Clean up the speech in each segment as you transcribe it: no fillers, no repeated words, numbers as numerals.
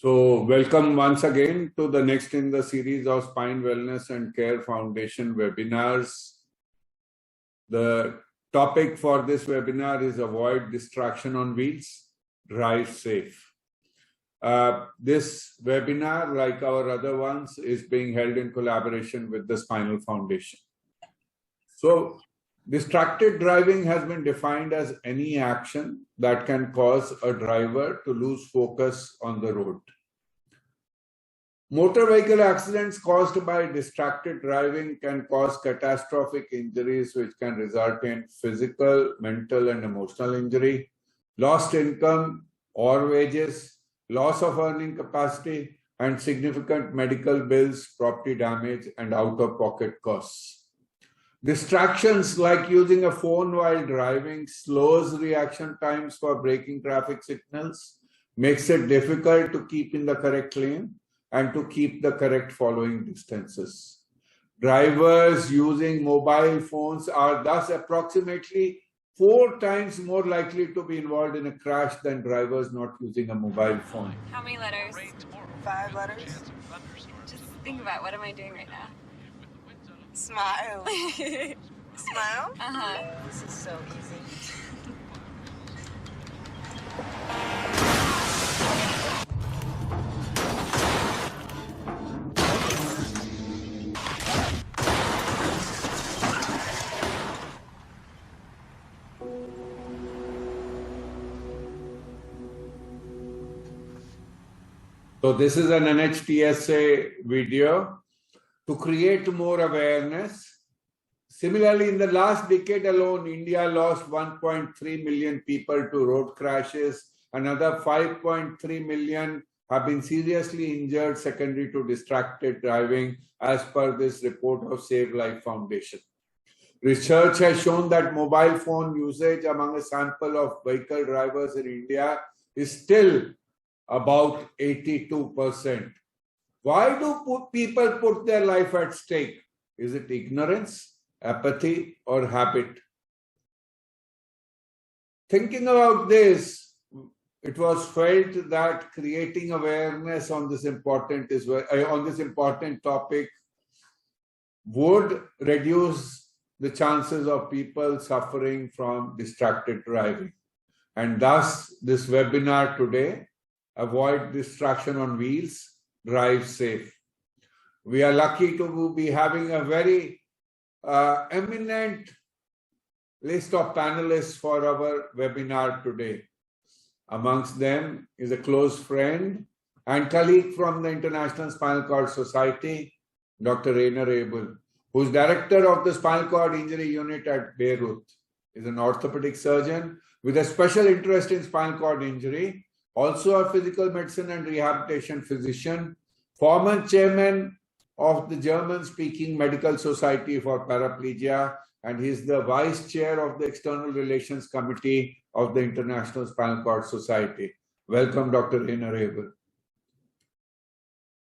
So welcome once again to the next in the series of Spine Wellness and Care Foundation webinars. The topic for this webinar is Avoid Distraction on Wheels, Drive Safe. This webinar, like our other ones, is being held in collaboration with the Spinal Foundation. So distracted driving has been defined as any action that can cause a driver to lose focus on the road. Motor vehicle accidents caused by distracted driving can cause catastrophic injuries which can result in physical, mental, and emotional injury, lost income or wages, loss of earning capacity, and significant medical bills, property damage, and out-of-pocket costs. Distractions like using a phone while driving slows reaction times for braking traffic signals, makes it difficult to keep in the correct lane, and to keep the correct following distances. Drivers using mobile phones are thus approximately 4 times more likely to be involved in a crash than drivers not using a mobile phone. How many letters? 5 letters. Just think about what am I doing right now? Smile. Smile? Uh-huh. This is so easy. So this is an NHTSA video to create more awareness. Similarly, in the last decade alone, India lost 1.3 million people to road crashes. Another 5.3 million have been seriously injured secondary to distracted driving, as per this report of Save Life Foundation. Research has shown that mobile phone usage among a sample of vehicle drivers in India is still about 82%. Why do people put their life at stake? Is it ignorance, apathy, or habit? Thinking about this, it was felt that creating awareness on this important topic would reduce the chances of people suffering from distracted driving. And thus, this webinar today, Avoid Distraction on Wheels, Drive Safe. We are lucky to be having a very eminent list of panelists for our webinar today. Amongst them is a close friend and colleague from the International Spinal Cord Society, Dr. Rainer Abel, who is director of the Spinal Cord Injury Unit at Beirut. He is an orthopedic surgeon with a special interest in spinal cord injury, also a physical medicine and rehabilitation physician, former chairman of the German-speaking Medical Society for Paraplegia, and he is the vice chair of the External Relations Committee of the International Spinal Cord Society. Welcome, Dr. Rainer Abel.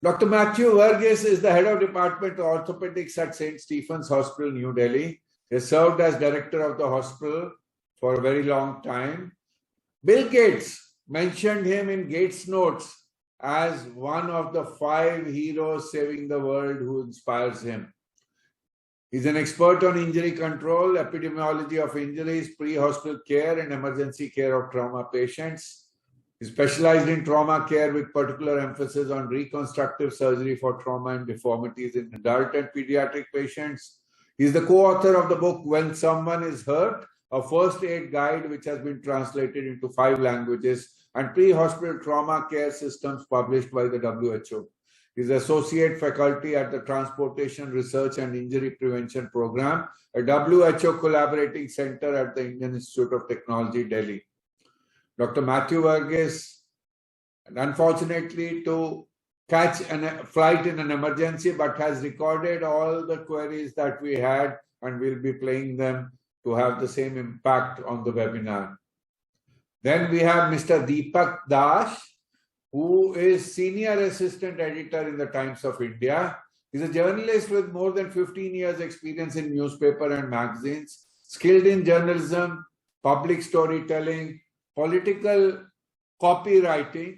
Dr. Matthew Verghese is the head of Department of Orthopedics at St. Stephen's Hospital, New Delhi. He served as director of the hospital for a very long time. Bill Gates mentioned him in Gates Notes as one of the 5 heroes saving the world who inspires him. He's an expert on injury control, epidemiology of injuries, pre-hospital care, and emergency care of trauma patients. He specialized in trauma care with particular emphasis on reconstructive surgery for trauma and deformities in adult and pediatric patients. He's the co-author of the book, When Someone is Hurt, a first aid guide which has been translated into 5 languages, and pre-hospital trauma care systems published by the WHO. He is associate faculty at the Transportation Research and Injury Prevention Program, a WHO collaborating center at the Indian Institute of Technology, Delhi. Dr. Matthew Verghese, unfortunately to catch a flight in an emergency, but has recorded all the queries that we had and will be playing them to have the same impact on the webinar. Then we have Mr. Deepak Dash, who is Senior Assistant Editor in the Times of India. He's a journalist with more than 15 years experience in newspaper and magazines, skilled in journalism, public storytelling, political copywriting,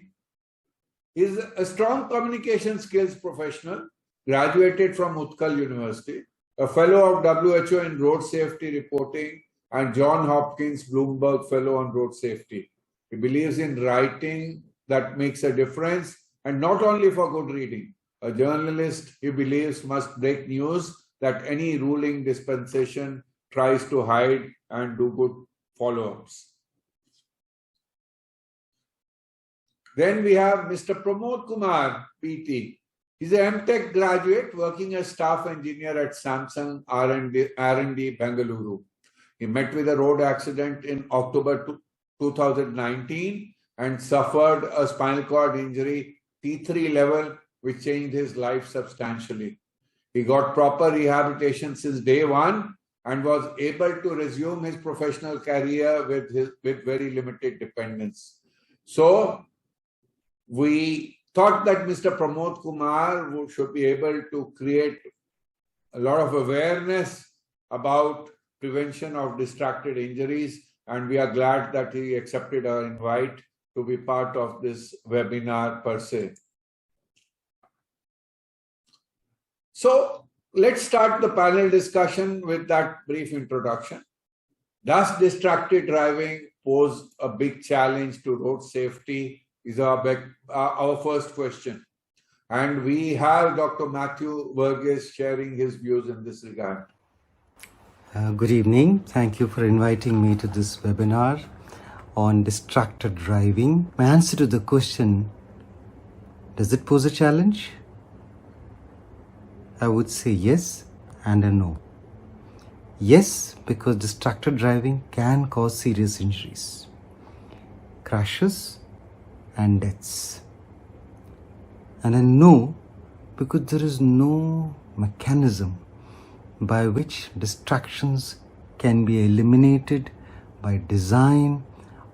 He's a strong communication skills professional, graduated from Utkal University, a fellow of WHO in road safety reporting, and John Hopkins Bloomberg Fellow on Road Safety. He believes in writing that makes a difference, and not only for good reading. A journalist, he believes, must break news that any ruling dispensation tries to hide and do good follow-ups. Then we have Mr. Pramod Kumar, PT. He's a MTech graduate working as staff engineer at Samsung R&D Bengaluru. He met with a road accident in October 2019 and suffered a spinal cord injury, T3 level, which changed his life substantially. He got proper rehabilitation since day one and was able to resume his professional career with very limited dependence. So we thought that Mr. Pramod Kumar should be able to create a lot of awareness about prevention of distracted injuries, and we are glad that he accepted our invite to be part of this webinar per se. So let's start the panel discussion with that brief introduction. Does distracted driving pose a big challenge to road safety? Is our first question. And we have Dr. Matthew Verghese sharing his views in this regard. Good evening. Thank you for inviting me to this webinar on distracted driving. My answer to the question, does it pose a challenge? I would say yes and a no. Yes, because distracted driving can cause serious injuries, crashes, and deaths. And a no, because there is no mechanism by which distractions can be eliminated by design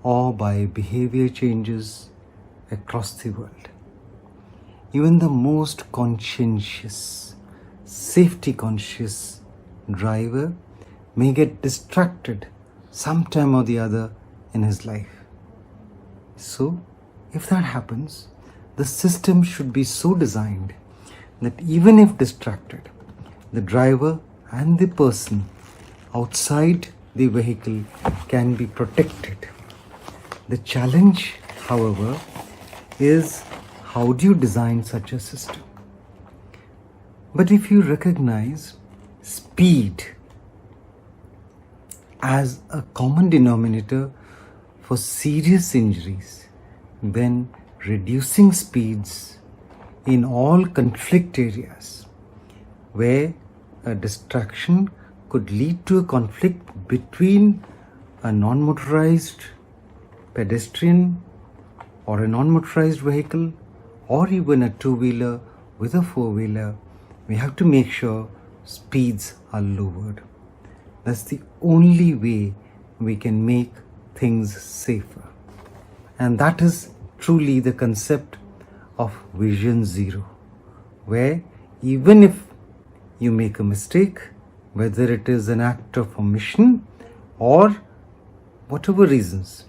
or by behavior changes across the world. Even the most conscientious, safety conscious driver may get distracted sometime or the other in his life. So, if that happens, the system should be so designed that even if distracted, the driver and the person outside the vehicle can be protected. The challenge, however, is how do you design such a system? But if you recognize speed as a common denominator for serious injuries, then reducing speeds in all conflict areas where a distraction could lead to a conflict between a non-motorized pedestrian or a non-motorized vehicle or even a two-wheeler with a four-wheeler, we have to make sure speeds are lowered. That's the only way we can make things safer. And that is truly the concept of Vision Zero, where even if you make a mistake, whether it is an act of omission or whatever reasons,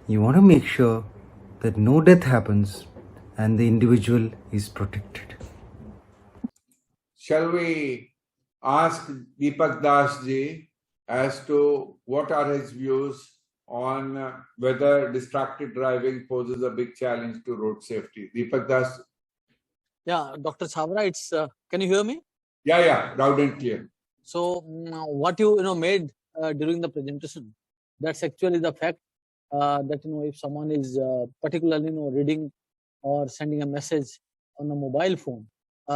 you want to make sure that no death happens and the individual is protected. Shall we ask Deepak Das ji as to what are his views on whether distracted driving poses a big challenge to road safety? Deepak Das? Yeah, Dr. Chhabra, it's can you hear me? Yeah, loud and clear. So what you made during the presentation, that's actually the fact that if someone is particularly reading or sending a message on a mobile phone,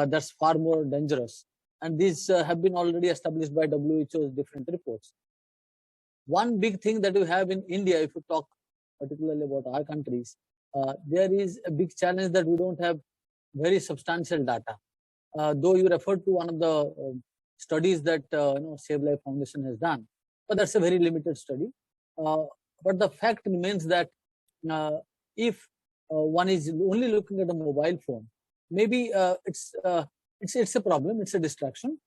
that's far more dangerous. And these have been already established by WHO's different reports. One big thing that we have in India, if you talk particularly about our countries, there is a big challenge that we don't have very substantial data. Though you referred to one of the studies that Save Life Foundation has done, but that's a very limited study. But the fact remains that if one is only looking at a mobile phone, maybe it's a problem, it's a distraction.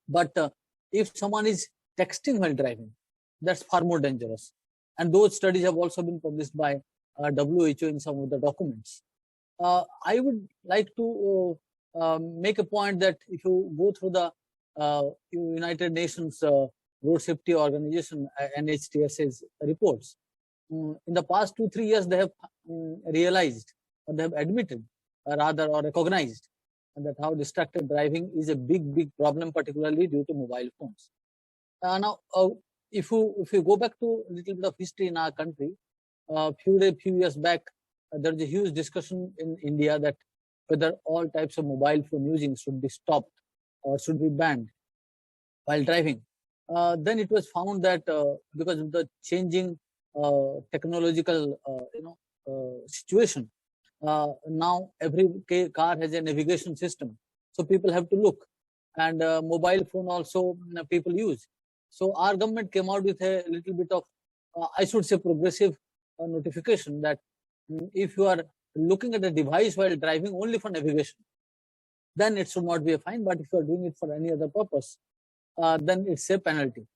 But if someone is texting while driving, that's far more dangerous. And those studies have also been published by WHO in some of the documents. I would like to make a point that if you go through the United Nations Road Safety Organization NHTSA's reports, in the past 2-3 years they have realized, or they have admitted, rather, or recognized that how distracted driving is a big problem, particularly due to mobile phones. Now, if you go back to a little bit of history in our country, few years back, there was a huge discussion in India that whether all types of mobile phone using should be stopped or should be banned while driving. Then it was found that because of the changing technological situation, now every car has a navigation system, so people have to look, and mobile phone also people use. So our government came out with a little bit of, I should say, progressive notification that if you are looking at a device while driving only for navigation, then it should not be a fine. But if you are doing it for any other purpose, then it's a penalty.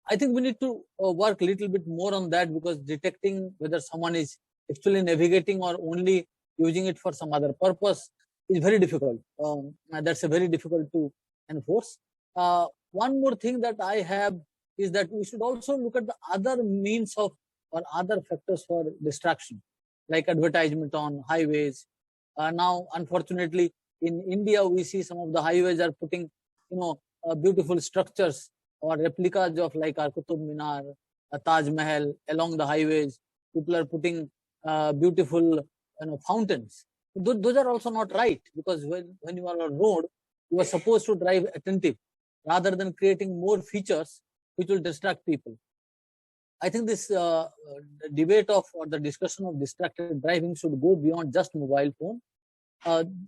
I think we need to work a little bit more on that, because detecting whether someone is actually navigating or only using it for some other purpose is very difficult. That's a very difficult to enforce. One more thing that I have is that we should also look at the other means of or other factors for distraction, like advertisement on highways. Now, unfortunately, in India, we see some of the highways are putting, beautiful structures or replicas of like our Qutub Minar, Taj Mahal along the highways. People are putting beautiful, fountains. Those are also not right, because when you are on road, you are supposed to drive attentive rather than creating more features which will distract people. I think this debate of, or the discussion of distracted driving should go beyond just mobile phone.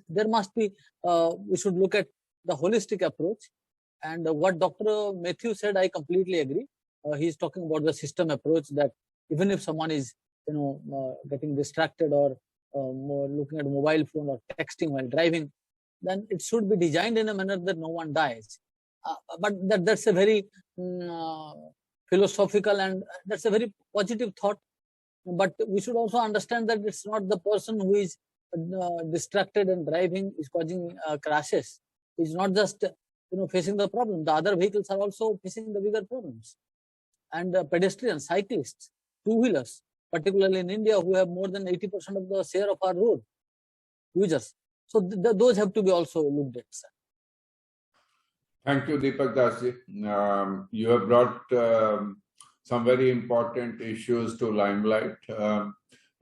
There must be, we should look at the holistic approach. And what Dr. Matthew said, I completely agree. He's talking about the system approach, that even if someone is, getting distracted or more looking at a mobile phone or texting while driving, then it should be designed in a manner that no one dies. But that's a very philosophical, and that's a very positive thought. But we should also understand that it's not the person who is distracted and driving is causing crashes. It's not just facing the problem. The other vehicles are also facing the bigger problems. And pedestrians, cyclists, two-wheelers, particularly in India, who have more than 80% of the share of our road users. So those have to be also looked at, sir. Thank you, Deepak Dasji. You have brought some very important issues to limelight.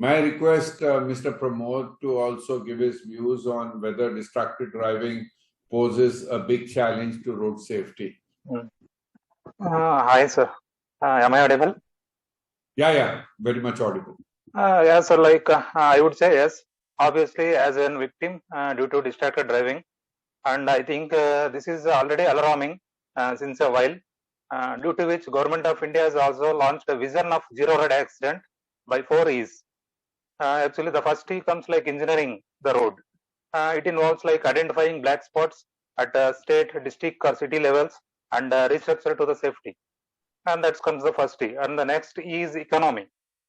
May I request Mr. Pramod to also give his views on whether distracted driving poses a big challenge to road safety? Hi, sir. Am I audible? Yeah, very much audible. Yeah, sir. I would say yes. Obviously, as a victim due to distracted driving, and I think this is already alarming since a while. Due to which Government of India has also launched a vision of zero road accident by 4 E's. Actually, the first E comes like engineering the road. It involves like identifying black spots at state, district or city levels and restructure to the safety. And that comes the first E. And the next E is economy.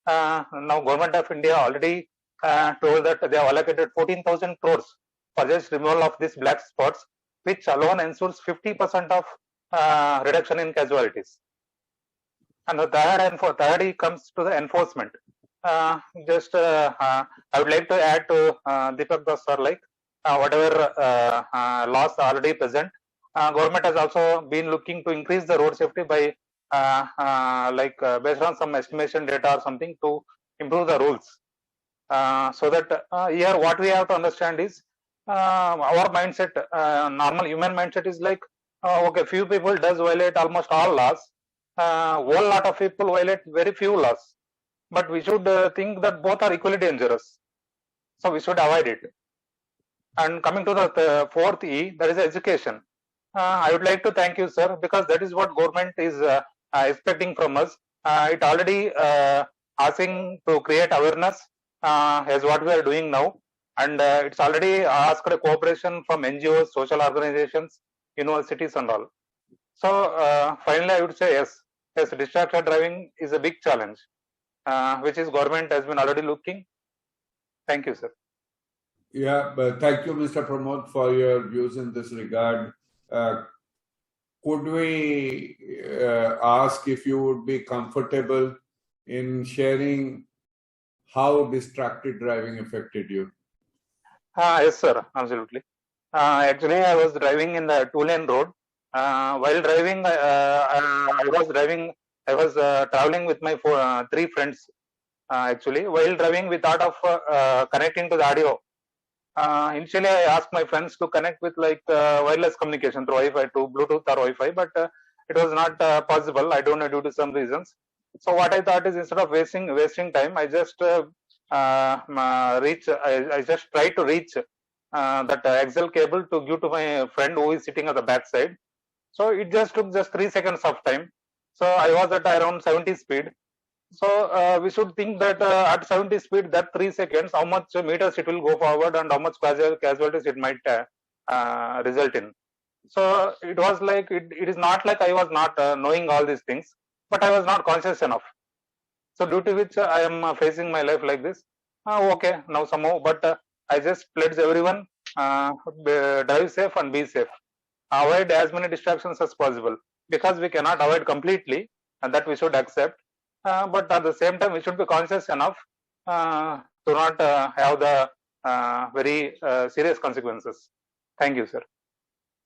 Now Government of India already told that they have allocated 14,000 crores for just removal of these black spots, which alone ensures 50% of reduction in casualties. And the third E comes to the enforcement. I would like to add to Deepak Das sir, whatever laws are already present, government has also been looking to increase the road safety by based on some estimation data or something to improve the rules. So that here what we have to understand is our mindset, normal human mindset is like, okay, few people does violate almost all laws, whole lot of people violate very few laws. But we should think that both are equally dangerous. So we should avoid it. And coming to the fourth E, that is education. I would like to thank you, sir, because that is what government is expecting from us. It already asking to create awareness as what we are doing now. And it's already asked a cooperation from NGOs, social organizations, universities and all. So finally, I would say yes, distracted driving is a big challenge, which is government has been already looking. Thank you, sir. Yeah, but thank you, Mr. Pramod, for your views in this regard. Could we ask if you would be comfortable in sharing how distracted driving affected you? Yes, sir, absolutely. Actually, I was driving in the two-lane road. While driving, I was traveling with my three friends. Actually, while driving, we thought of connecting to the audio. Initially, I asked my friends to connect with like wireless communication through Wi-Fi to Bluetooth or Wi-Fi, but it was not possible. I don't know, due to some reasons. So what I thought is, instead of wasting time, I just I just try to reach that XL cable to give to my friend who is sitting at the back side. So it just took just 3 seconds of time. So I was at around 70 speed. So we should think that at 70 speed, that 3 seconds, how much meters it will go forward and how much casualties it might result in. So it was like, it is not like I was not knowing all these things, but I was not conscious enough. So due to which I am facing my life like this. Okay, now somehow, but I just pledge everyone, drive safe and be safe. Avoid as many distractions as possible, because we cannot avoid completely, and that we should accept. But at the same time, we should be conscious enough to not have the very serious consequences. Thank you, sir.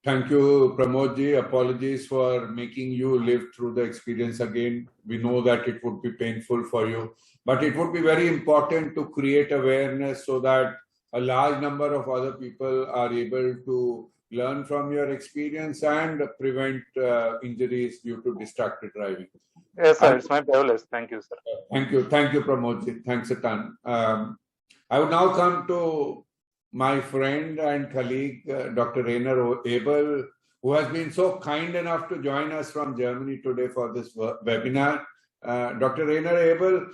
Thank you, Pramodji. Apologies for making you live through the experience again. We know that it would be painful for you, but it would be very important to create awareness so that a large number of other people are able to learn from your experience and prevent injuries due to distracted driving. Yes, sir. It's my privilege. Thank you, sir. Thank you. Thank you, Pramodji. Thanks a ton. I would now come to my friend and colleague, Dr. Rainer Abel, who has been so kind enough to join us from Germany today for this webinar. Dr. Rainer Abel,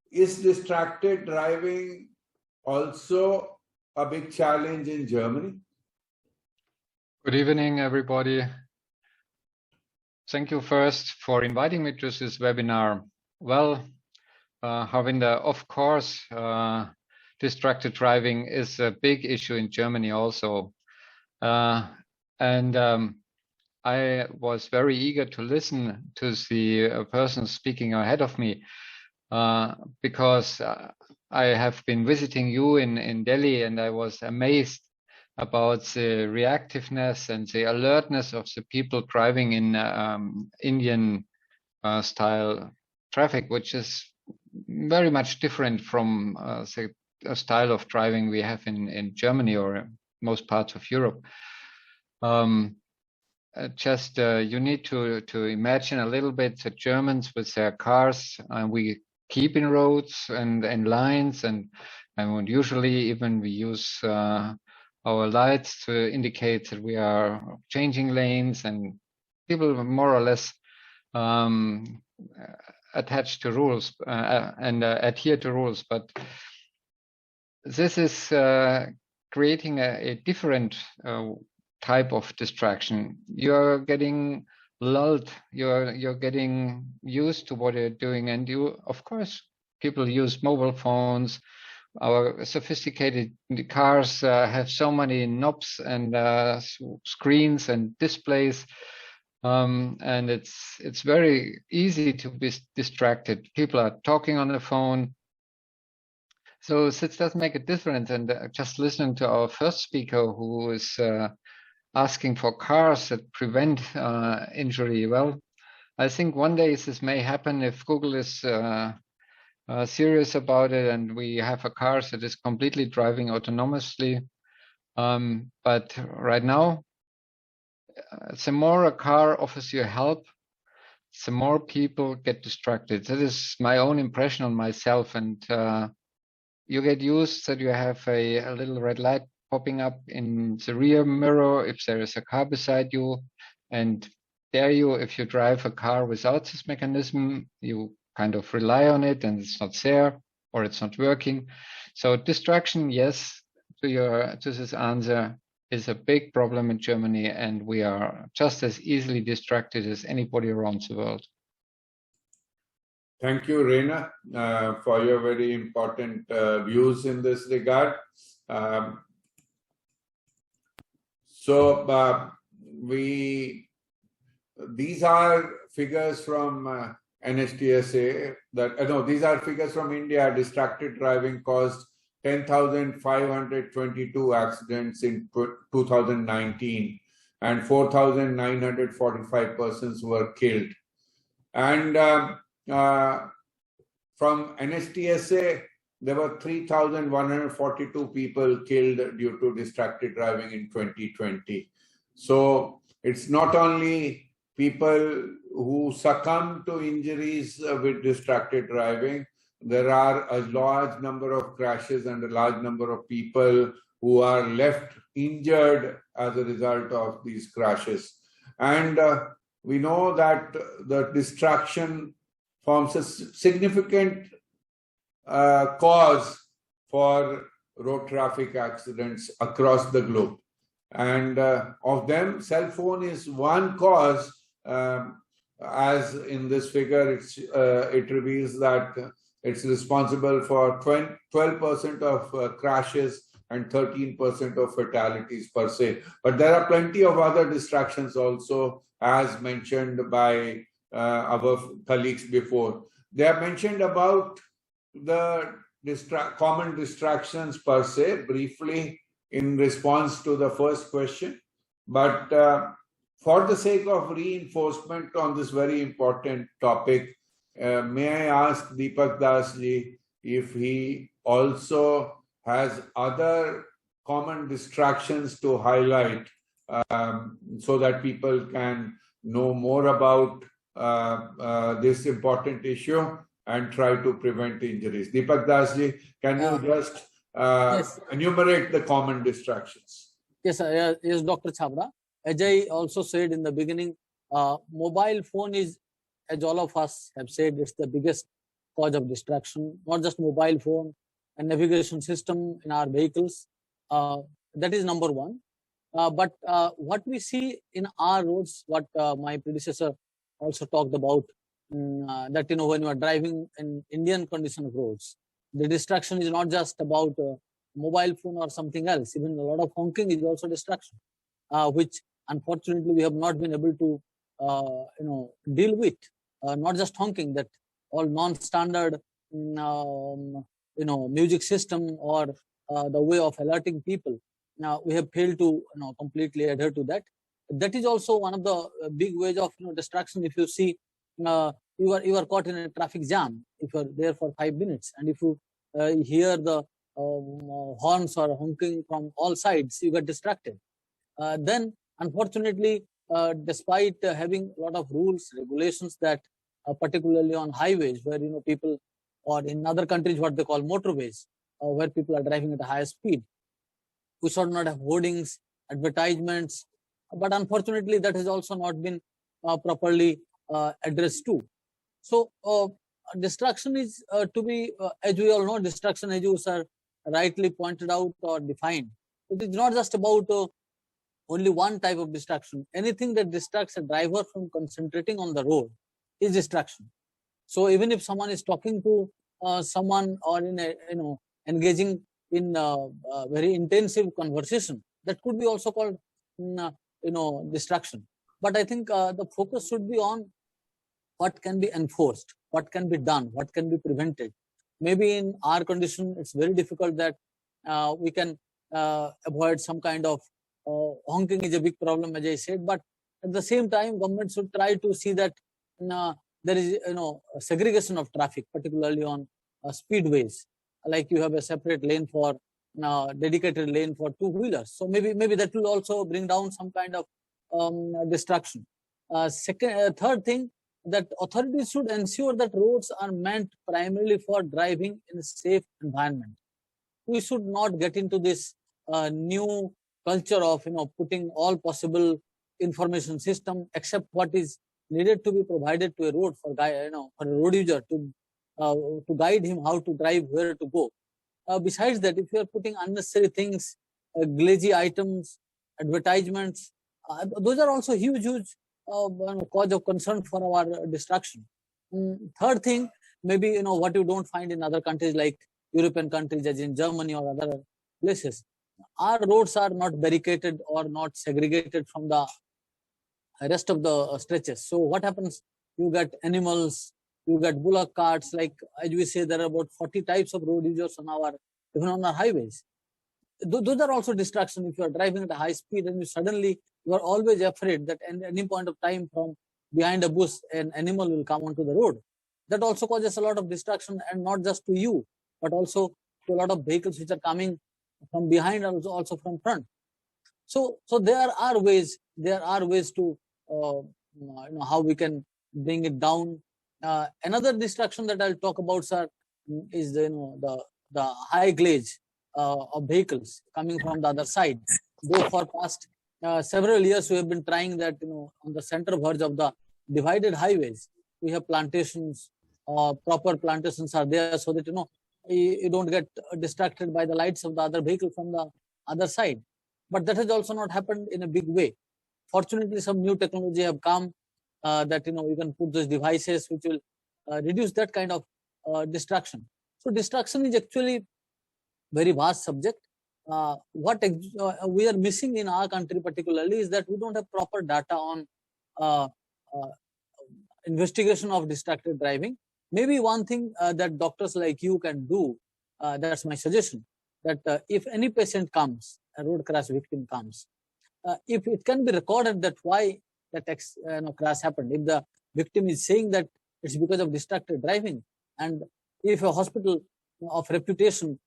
is distracted driving also a big challenge in Germany? Good evening, everybody. Thank you first for inviting me to this webinar. Well, Harvinder, of course, distracted driving is a big issue in Germany also. And I was very eager to listen to the person speaking ahead of me, because I have been visiting you in Delhi, and I was amazed about the reactiveness and the alertness of the people driving in Indian style traffic, which is very much different from the style of driving we have in Germany or most parts of Europe. You need to imagine a little bit the Germans with their cars, and we keep in roads and lines, and usually even we use our lights to indicate that we are changing lanes, and people more or less attached to rules and adhere to rules. But this is creating a different type of distraction. You're getting lulled, you're getting used to what you're doing, and of course, people use mobile phones. Our sophisticated cars have so many knobs and screens and displays, and it's very easy to be distracted. People are talking on the phone, so this does make a difference. And just listening to our first speaker, who is asking for cars that prevent injury. Well, I think one day this may happen if Google is serious about it, and we have a car that is completely driving autonomously. But right now, the more a car offers you help, the more people get distracted. That is my own impression on myself. And you get used that you have a little red light popping up in the rear mirror if there is a car beside you. And if you drive a car without this mechanism, you kind of rely on it and it's not there or it's not working. So distraction, yes, to this answer, is a big problem in Germany, and we are just as easily distracted as anybody around the world. Thank you, Reina, for your very important views in this regard. So these are figures from NHTSA. These are figures from India. Distracted driving caused 10,522 accidents in 2019, and 4,945 persons were killed. And from NHTSA, there were 3,142 people killed due to distracted driving in 2020. So it's not only people who succumb to injuries with distracted driving. There are a large number of crashes and a large number of people who are left injured as a result of these crashes. And we know that the distraction forms a significant cause for road traffic accidents across the globe. And of them, cell phone is one cause. As in this figure, it reveals that it's responsible for 12% of crashes and 13% of fatalities per se. But there are plenty of other distractions also, as mentioned by our colleagues before. They have mentioned about the common distractions per se, briefly in response to the first question. But for the sake of reinforcement on this very important topic, may I ask Deepak Das ji if he also has other common distractions to highlight so that people can know more about this important issue and try to prevent injuries. Deepak Das ji, can you just yes, enumerate the common distractions? yes, yes, Dr. Chhabra. As I also said in the beginning, mobile phone is, as all of us have said, it's the biggest cause of distraction. Not just mobile phone, a navigation system in our vehicles. That is number one. But what we see in our roads, what my predecessor also talked about, that when you are driving in Indian condition of roads, the distraction is not just about mobile phone or something else. Even a lot of honking is also distraction, which unfortunately we have not been able to deal with. Not just honking, that all non-standard music system or the way of alerting people. Now we have failed to completely adhere to that. That is also one of the big ways of distraction. If you see you are caught in a traffic jam, if you are there for 5 minutes, and if you hear the horns or honking from all sides, you get distracted. Then unfortunately, despite having a lot of rules, regulations that particularly on highways where people, or in other countries what they call motorways, where people are driving at a higher speed, we should not have hoardings, advertisements, but unfortunately that has also not been properly addressed too. So distraction is to be, as we all know, distraction, as you sir rightly pointed out or defined, it is not just about only one type of distraction. Anything that distracts a driver from concentrating on the road is distraction. So even if someone is talking to someone or in a engaging in very intensive conversation, that could be also called distraction. But I think the focus should be on what can be enforced, what can be done, what can be prevented. Maybe in our condition, it's very difficult that we can avoid some kind of honking is a big problem, as I said. But at the same time, government should try to see that there is segregation of traffic, particularly on speedways. Like you have a separate lane for dedicated lane for two-wheelers. So maybe that will also bring down some kind of distraction. Third thing, that authorities should ensure that roads are meant primarily for driving in a safe environment. We should not get into this new culture of putting all possible information system except what is needed to be provided to a road for for a road user to guide him how to drive, where to go. Besides that, if you are putting unnecessary things, glazy items, advertisements, those are also huge cause of concern for our distraction. Third thing, maybe what you don't find in other countries like European countries, as in Germany or other places, our roads are not barricaded or not segregated from the rest of the stretches. So what happens? You get animals, you get bullock carts, like as we say, there are about 40 types of road users on even on our highways. Those are also distractions. If you are driving at a high speed and you are always afraid that at any point of time from behind a bush, an animal will come onto the road. That also causes a lot of distraction, and not just to you, but also to a lot of vehicles which are coming from behind and also from front. So there are ways to how we can bring it down. Another distraction that I'll talk about, sir, is the high glage of vehicles coming from the other side. Though for past several years we have been trying that, on the center verge of the divided highways, we have plantations, proper plantations are there, so that you don't get distracted by the lights of the other vehicle from the other side. But that has also not happened in a big way. Fortunately, some new technology have come that you can put those devices which will reduce that kind of distraction. So distraction is actually very vast subject. What we are missing in our country particularly is that we don't have proper data on investigation of distracted driving. Maybe one thing that doctors like you can do, that's my suggestion, that if any patient comes, a road crash victim comes, if it can be recorded that why that crash happened, if the victim is saying that it's because of distracted driving, and if a hospital of reputation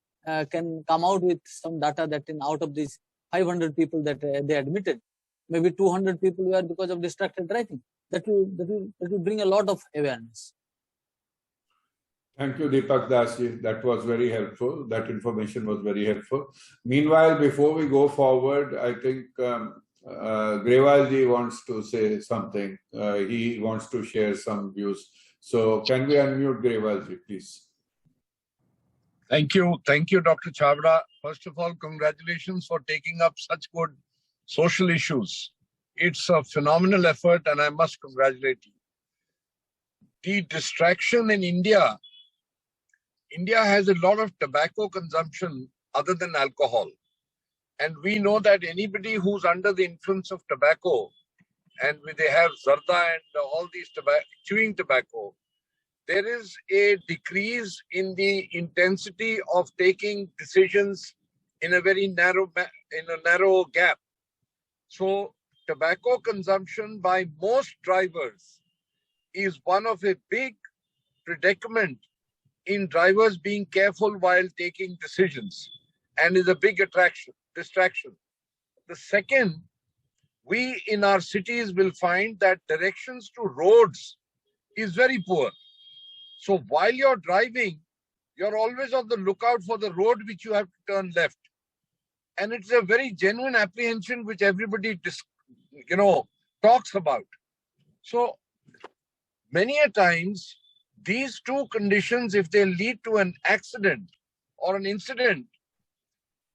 can come out with some data that out of these 500 people that they admitted, maybe 200 people were because of distracted driving, that will bring a lot of awareness. Thank you, Deepak Dasji. That was very helpful. That information was very helpful. Meanwhile, before we go forward, I think Grewalji wants to say something. He wants to share some views. So can we unmute Grewalji, please? Thank you. Thank you, Dr. Chavda. First of all, congratulations for taking up such good social issues. It's a phenomenal effort, and I must congratulate you. The distraction in India has a lot of tobacco consumption other than alcohol. And we know that anybody who's under the influence of tobacco, and they have zarda and all these chewing tobacco, there is a decrease in the intensity of taking decisions in a very narrow gap. So tobacco consumption by most drivers is one of a big predicament in drivers being careful while taking decisions, and is a big distraction. The second, we in our cities will find that directions to roads is very poor. So while you're driving, you're always on the lookout for the road which you have to turn left. And it's a very genuine apprehension which everybody talks about. So many a times, these two conditions, if they lead to an accident or an incident,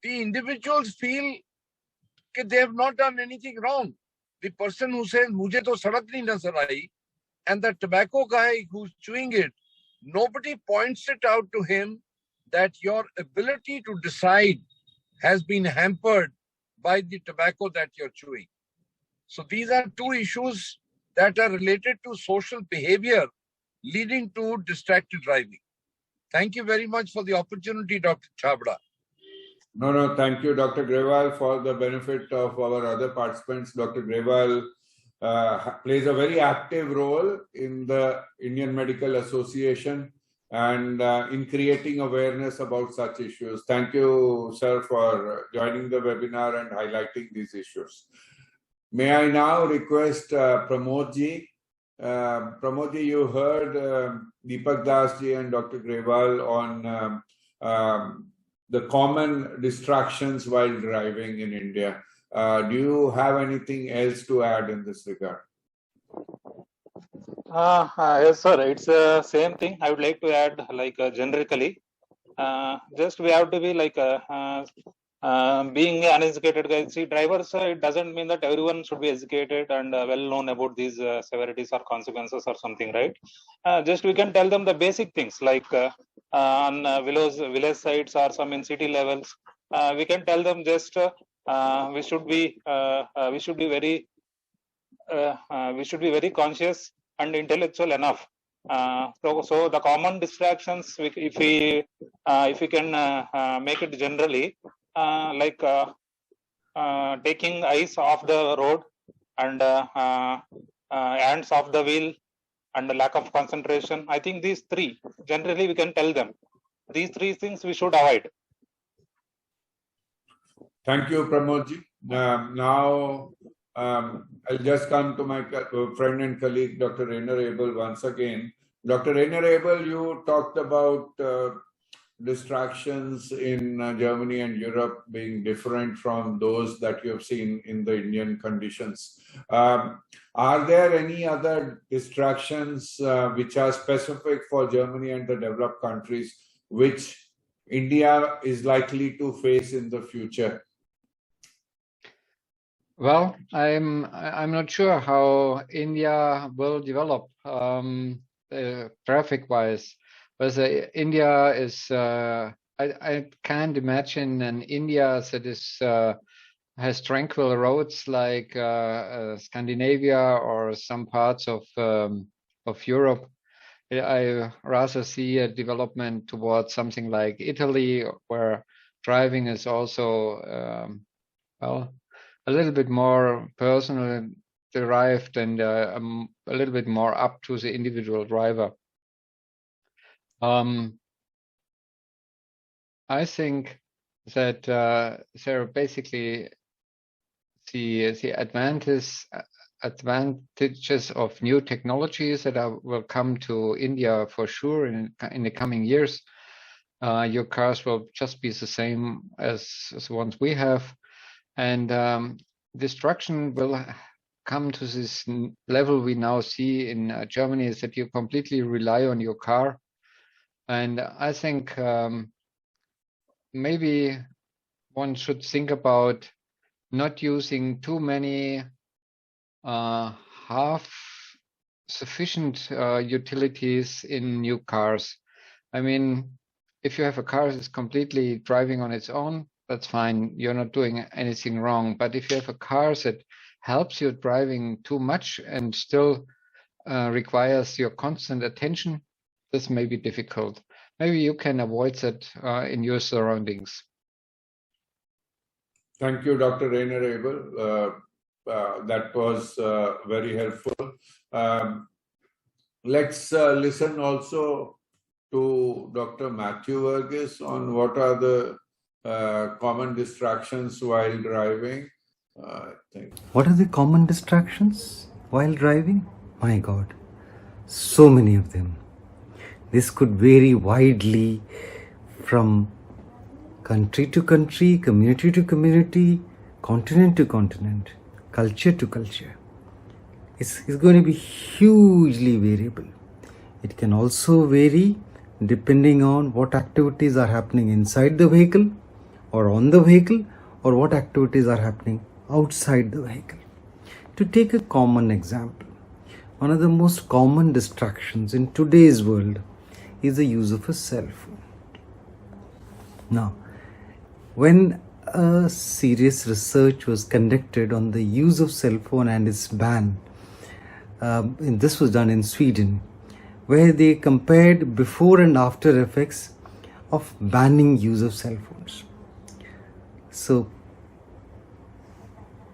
the individuals feel that they have not done anything wrong. The person who says, "Mujhe to sadak nahi nazar aayi," and the tobacco guy who's chewing it, nobody points it out to him that your ability to decide has been hampered by the tobacco that you're chewing. So these are two issues that are related to social behavior leading to distracted driving. Thank you very much for the opportunity, Dr. Chavda. No, thank you, Dr. Grewal. For the benefit of our other participants, Dr. Grewal plays a very active role in the Indian Medical Association and in creating awareness about such issues. Thank you, sir, for joining the webinar and highlighting these issues. May I now request Pramodji. Pramodji, you heard Deepak Dasji and Dr. Grewal on the common distractions while driving in India. Do you have anything else to add in this regard? Yes, sir. It's the same thing. I would like to add, generically, just we have to be being uneducated guys. See, drivers, it doesn't mean that everyone should be educated and well known about these severities or consequences or something, right? Just we can tell them the basic things, like on village sites or some in city levels, we can tell them just we should be very conscious and intellectual enough. So the common distractions, if we can make it generally, like taking eyes off the road and hands off the wheel and the lack of concentration. I think these three generally we can tell them. These three things we should avoid. Thank you, Pramodji. Now, I'll just come to my friend and colleague, Dr. Rainer Abel, once again. Dr. Rainer Abel, you talked about distractions in Germany and Europe being different from those that you have seen in the Indian conditions. Are there any other distractions which are specific for Germany and the developed countries which India is likely to face in the future? Well, I'm not sure how India will develop traffic-wise. Whether India is, I can't imagine an India that is has tranquil roads like Scandinavia or some parts of Europe. I rather see a development towards something like Italy, where driving is also well, a little bit more personal derived and a little bit more up to the individual driver. I think that there are basically the advantages of new technologies that will come to India for sure in the coming years. Your cars will just be the same as the ones we have, and destruction will come to this level we now see in Germany, is that you completely rely on your car. And I think maybe one should think about not using too many half sufficient utilities in new cars. I mean, if you have a car that's completely driving on its own, that's fine. You're not doing anything wrong. But if you have a car that helps you driving too much and still requires your constant attention, this may be difficult. Maybe you can avoid that in your surroundings. Thank you, Dr. Rainer Abel. That was very helpful. Let's listen also to Dr. Matthew Verghese on what are the common distractions while driving. What are the common distractions while driving? My God, so many of them. This could vary widely from country to country, community to community, continent to continent, culture to culture. It's going to be hugely variable. It can also vary depending on what activities are happening inside the vehicle or on the vehicle, or what activities are happening outside the vehicle. To take a common example, one of the most common distractions in today's world is the use of a cell phone. Now, when a serious research was conducted on the use of cell phone and its ban, and this was done in Sweden, where they compared before and after effects of banning use of cell phones. So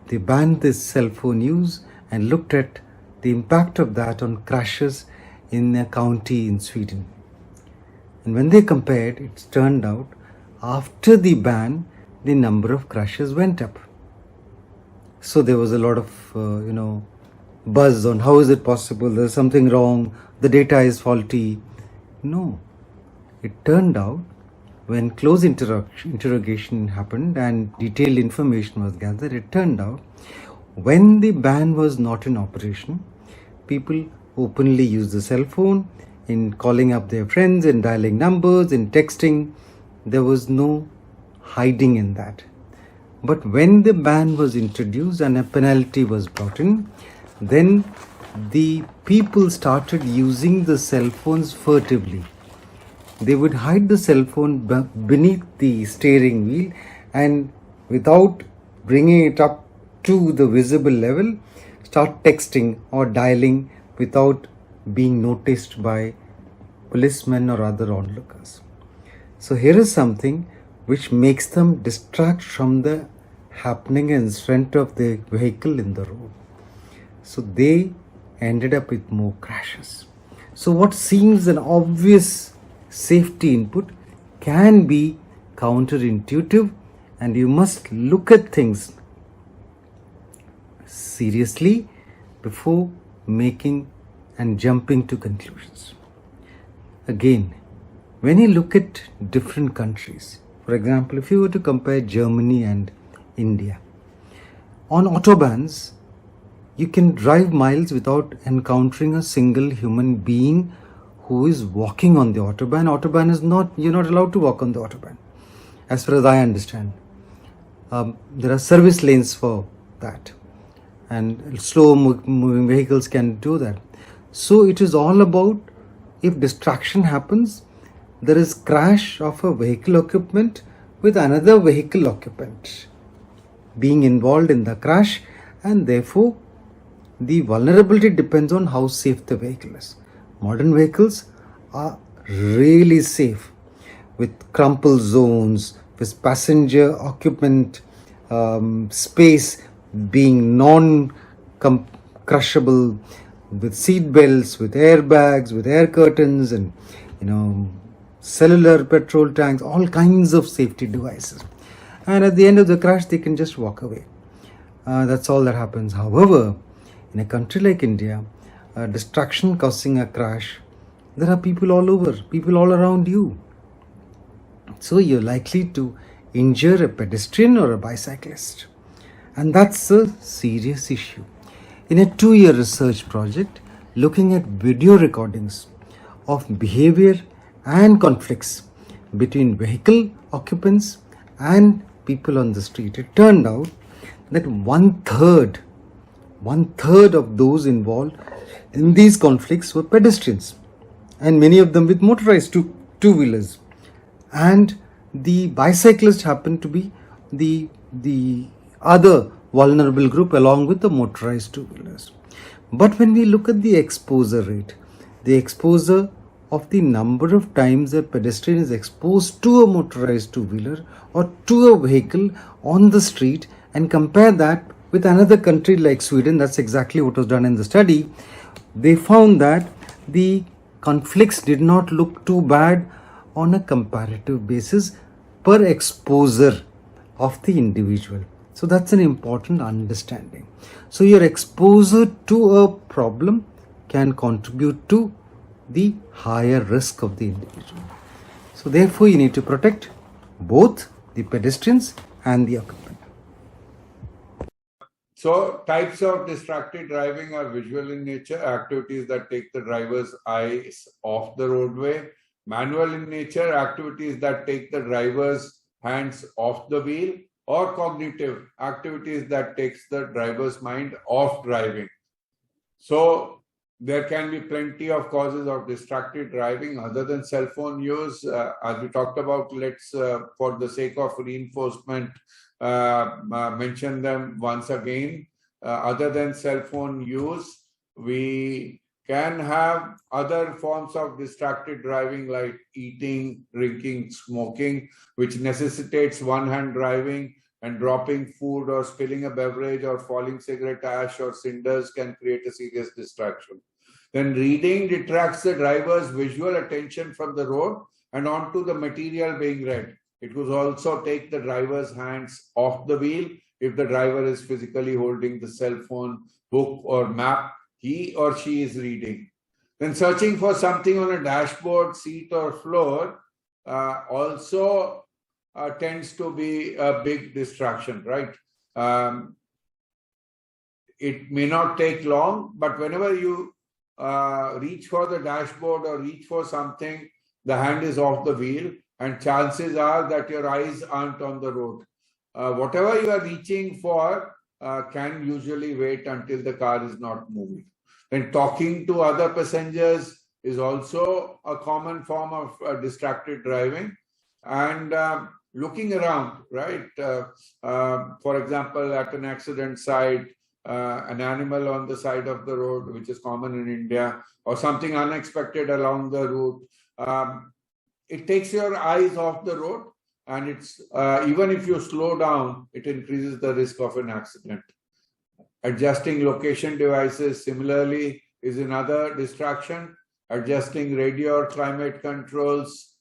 they banned this cell phone use and looked at the impact of that on crashes in a county in Sweden. And when they compared, it turned out after the ban, the number of crashes went up. So there was a lot of, buzz on how is it possible, there's something wrong, the data is faulty. No, it turned out when close interrogation happened and detailed information was gathered, it turned out when the ban was not in operation, people openly used the cell phone in calling up their friends, in dialing numbers, in texting. There was no hiding in that. But when the ban was introduced and a penalty was brought in, then the people started using the cell phones furtively. They would hide the cell phone beneath the steering wheel and without bringing it up to the visible level, start texting or dialing without being noticed by policemen or other onlookers. So here is something which makes them distract from the happening in front of the vehicle in the road. So they ended up with more crashes. So what seems an obvious safety input can be counterintuitive, and you must look at things seriously before making and jumping to conclusions. Again, when you look at different countries, for example, if you were to compare Germany and India, on autobahns, you can drive miles without encountering a single human being who is walking on the autobahn. Autobahn is not, you're not allowed to walk on the autobahn, as far as I understand. There are service lanes for that, and slow moving vehicles can do that. So it is all about, if distraction happens, there is crash of a vehicle occupant with another vehicle occupant being involved in the crash, and therefore the vulnerability depends on how safe the vehicle is. Modern vehicles are really safe, with crumple zones, with passenger occupant space being non-crushable, with seat belts, with airbags, with air curtains, and cellular petrol tanks, all kinds of safety devices. And at the end of the crash, they can just walk away. That's all that happens. However, in a country like India, a distraction causing a crash, there are people all over, people all around you. So you're likely to injure a pedestrian or a bicyclist. And that's a serious issue. In a 2-year research project looking at video recordings of behavior and conflicts between vehicle occupants and people on the street, it turned out that one third of those involved in these conflicts were pedestrians, and many of them with motorized two-wheelers. And the bicyclists happened to be the other vulnerable group along with the motorized two-wheelers. But when we look at the exposure rate, the exposure of the number of times a pedestrian is exposed to a motorized two-wheeler or to a vehicle on the street, and compare that with another country like Sweden, that's exactly what was done in the study. They found that the conflicts did not look too bad on a comparative basis per exposure of the individual. So that's an important understanding. So your exposure to a problem can contribute to the higher risk of the individual. So therefore you need to protect both the pedestrians and the occupant. So types of distracted driving are visual in nature, activities that take the driver's eyes off the roadway; manual in nature, activities that take the driver's hands off the wheel; or cognitive, activities that takes the driver's mind off driving. So there can be plenty of causes of distracted driving other than cell phone use. As we talked about, let's, for the sake of reinforcement, mention them once again. Other than cell phone use, we can have other forms of distracted driving like eating, drinking, smoking, which necessitates one-hand driving, and dropping food or spilling a beverage or falling cigarette ash or cinders can create a serious distraction. Then reading detracts the driver's visual attention from the road and onto the material being read. It could also take the driver's hands off the wheel if the driver is physically holding the cell phone, book, or map he or she is reading. Then searching for something on a dashboard, seat, or floor also tends to be a big distraction, right? It may not take long, but whenever you reach for the dashboard or reach for something, the hand is off the wheel, and chances are that your eyes aren't on the road. Whatever you are reaching for can usually wait until the car is not moving. Then talking to other passengers is also a common form of distracted driving. And looking around, right? For example, at an accident site, an animal on the side of the road, which is common in India, or something unexpected along the route. It takes your eyes off the road, and it's even if you slow down, it increases the risk of an accident. Adjusting location devices, similarly, is another distraction. Adjusting radio or climate controls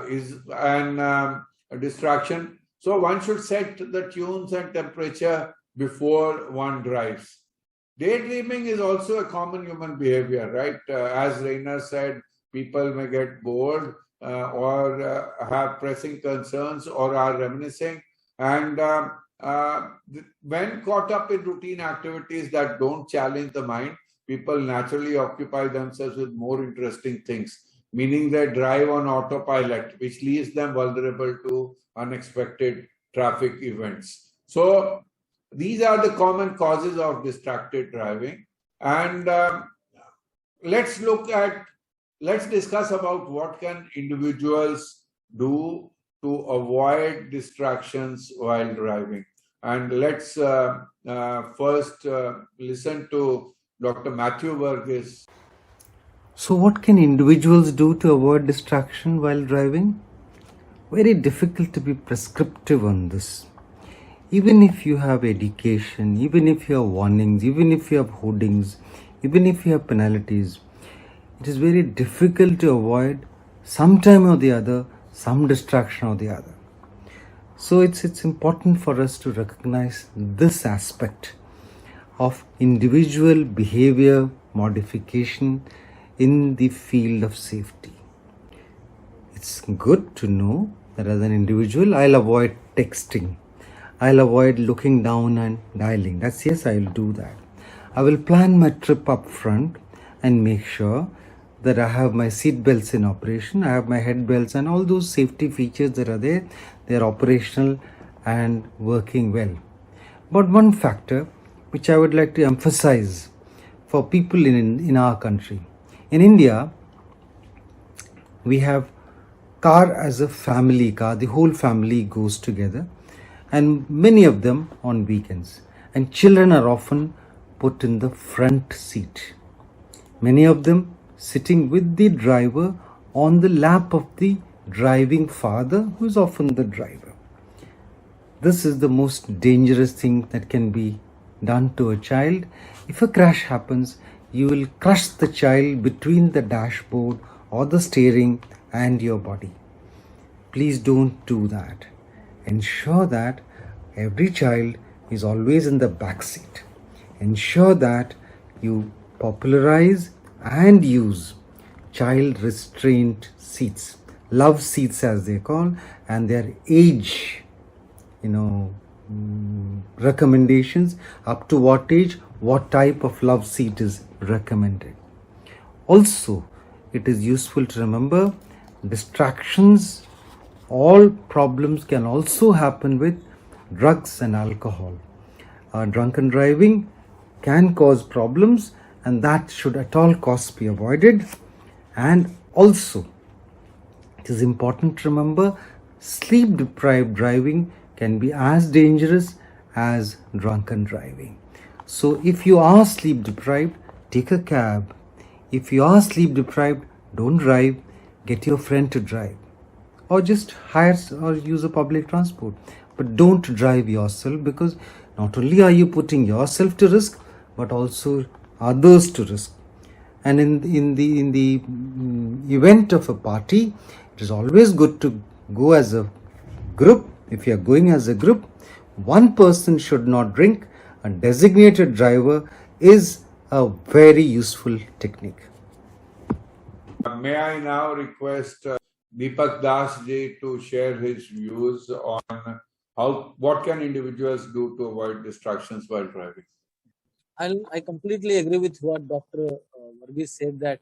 is a distraction. So one should set the tunes and temperature before one drives. Daydreaming is also a common human behavior, right? As Rainer said, people may get bored or have pressing concerns or are reminiscing. And when caught up in routine activities that don't challenge the mind, people naturally occupy themselves with more interesting things, meaning they drive on autopilot, which leaves them vulnerable to unexpected traffic events. So these are the common causes of distracted driving. And let's discuss about what can individuals do to avoid distractions while driving. And let's first listen to Dr. Matthew Verghese. So what can individuals do to avoid distraction while driving? Very difficult to be prescriptive on this. Even if you have education, even if you have warnings, even if you have hoardings, even if you have penalties, it is very difficult to avoid sometime or the other, some distraction or the other. So it's important for us to recognize this aspect of individual behavior modification in the field of safety. It's good to know that as an individual, I'll avoid texting. I'll avoid looking down and dialing. Yes, I'll do that. I will plan my trip up front and make sure that I have my seat belts in operation, I have my head belts and all those safety features that are there, they're operational and working well. But one factor which I would like to emphasize for people in our country. In India, we have car as a family car. The whole family goes together, and many of them on weekends. And children are often put in the front seat. Many of them sitting with the driver on the lap of the driving father, who is often the driver. This is the most dangerous thing that can be done to a child. If a crash happens, you will crush the child between the dashboard or the steering and your body. Please don't do that. Ensure that every child is always in the back seat. Ensure that you popularize and use child restraint seats, love seats as they call, and their age, recommendations, up to what age, what type of love seat is recommended. Also, it is useful to remember distractions, all problems can also happen with drugs and alcohol. Drunken driving can cause problems, and that should at all costs be avoided. And also, it is important to remember sleep deprived driving can be as dangerous as drunken driving. So if you are sleep deprived, take a cab. If you are sleep deprived, don't drive, get your friend to drive, or just hire or use a public transport. But don't drive yourself, because not only are you putting yourself to risk, but also others to risk. And in the event of a party, it is always good to go as a group. If you are going as a group, one person should not drink. A designated driver is a very useful technique. May I now request Deepak Das ji to share his views on what can individuals do to avoid distractions while driving? I completely agree with what Dr. Verghese said, that,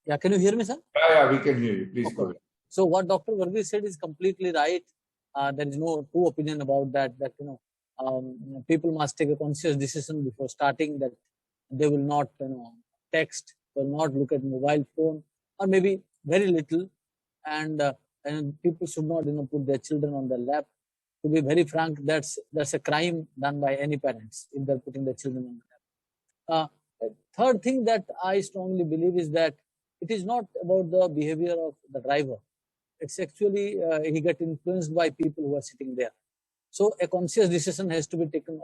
yeah, can you hear me, sir? Yeah, we can hear you. Please go ahead. So what Dr. Verghese said is completely right. There is no two opinion about that, people must take a conscious decision before starting, that they will not, text, will not look at mobile phone, or maybe very little. and people should not put their children on their lap. To be very frank, that's a crime done by any parents if they're putting their children on the lap. Third thing that I strongly believe is that it is not about the behavior of the driver. It's actually he get influenced by people who are sitting there. So a conscious decision has to be taken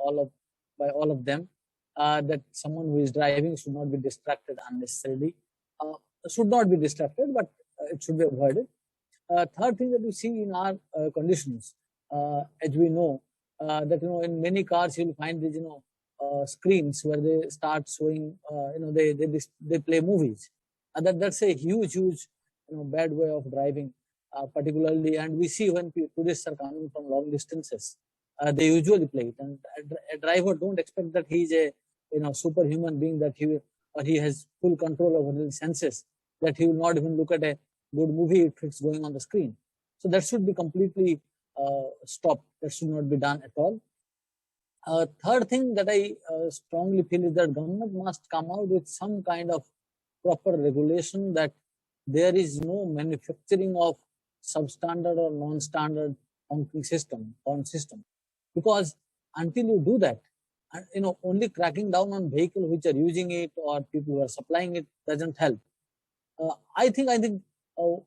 by all of them, that someone who is driving should not be distracted unnecessarily. Should not be distracted, but it should be avoided. Third thing that we see in our conditions, as we know, that in many cars you'll find these screens where they start showing, they play movies, and that's a huge bad way of driving, particularly. And we see when tourists are coming from long distances, they usually play it, and a driver don't expect that he's a superhuman being, that he has full control over his senses, that he will not even look at a good movie if it's going on the screen. So that should be completely stopped. That should not be done at all. Third thing that I strongly feel is that government must come out with some kind of proper regulation, that there is no manufacturing of substandard or non-standard honking system, because until you do that, only cracking down on vehicles which are using it or people who are supplying it doesn't help. I think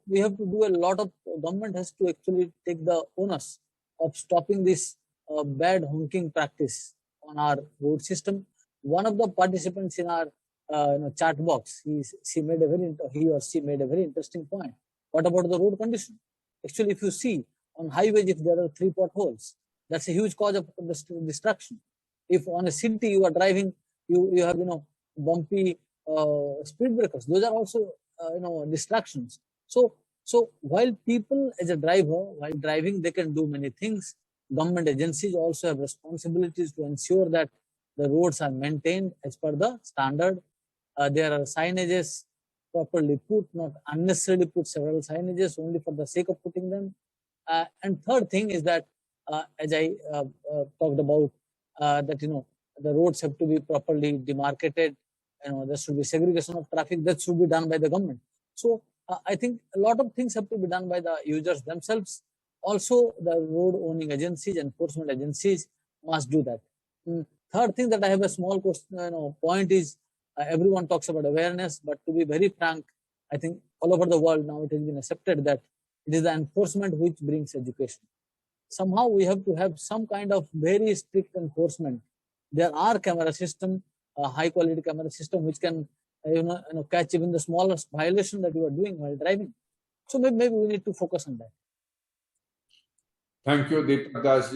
we have to do a lot of. Government has to actually take the onus of stopping this bad honking practice on our road system. One of the participants in our chat box, he or she made a very interesting point. What about the road condition? Actually, if you see on highways, if there are 3 potholes, that's a huge cause of distraction. If on a city you are driving, you have bumpy speed breakers. Those are also distractions. So while people as a driver, while driving, they can do many things. Government agencies also have responsibilities to ensure that the roads are maintained as per the standard. There are signages properly put, not unnecessarily put several signages only for the sake of putting them. And third thing is that, as I talked about, that the roads have to be properly demarcated. There should be segregation of traffic. That should be done by the government. So I think a lot of things have to be done by the users themselves. Also, the road owning agencies, enforcement agencies must do that. Third thing that I have a small question, point is, everyone talks about awareness, but to be very frank, I think all over the world now it has been accepted that it is the enforcement which brings education. Somehow we have to have some kind of very strict enforcement. There are camera system, high quality camera system, which can catch even the smallest violation that you are doing while driving. So maybe we need to focus on that. Thank you, Deepak Das.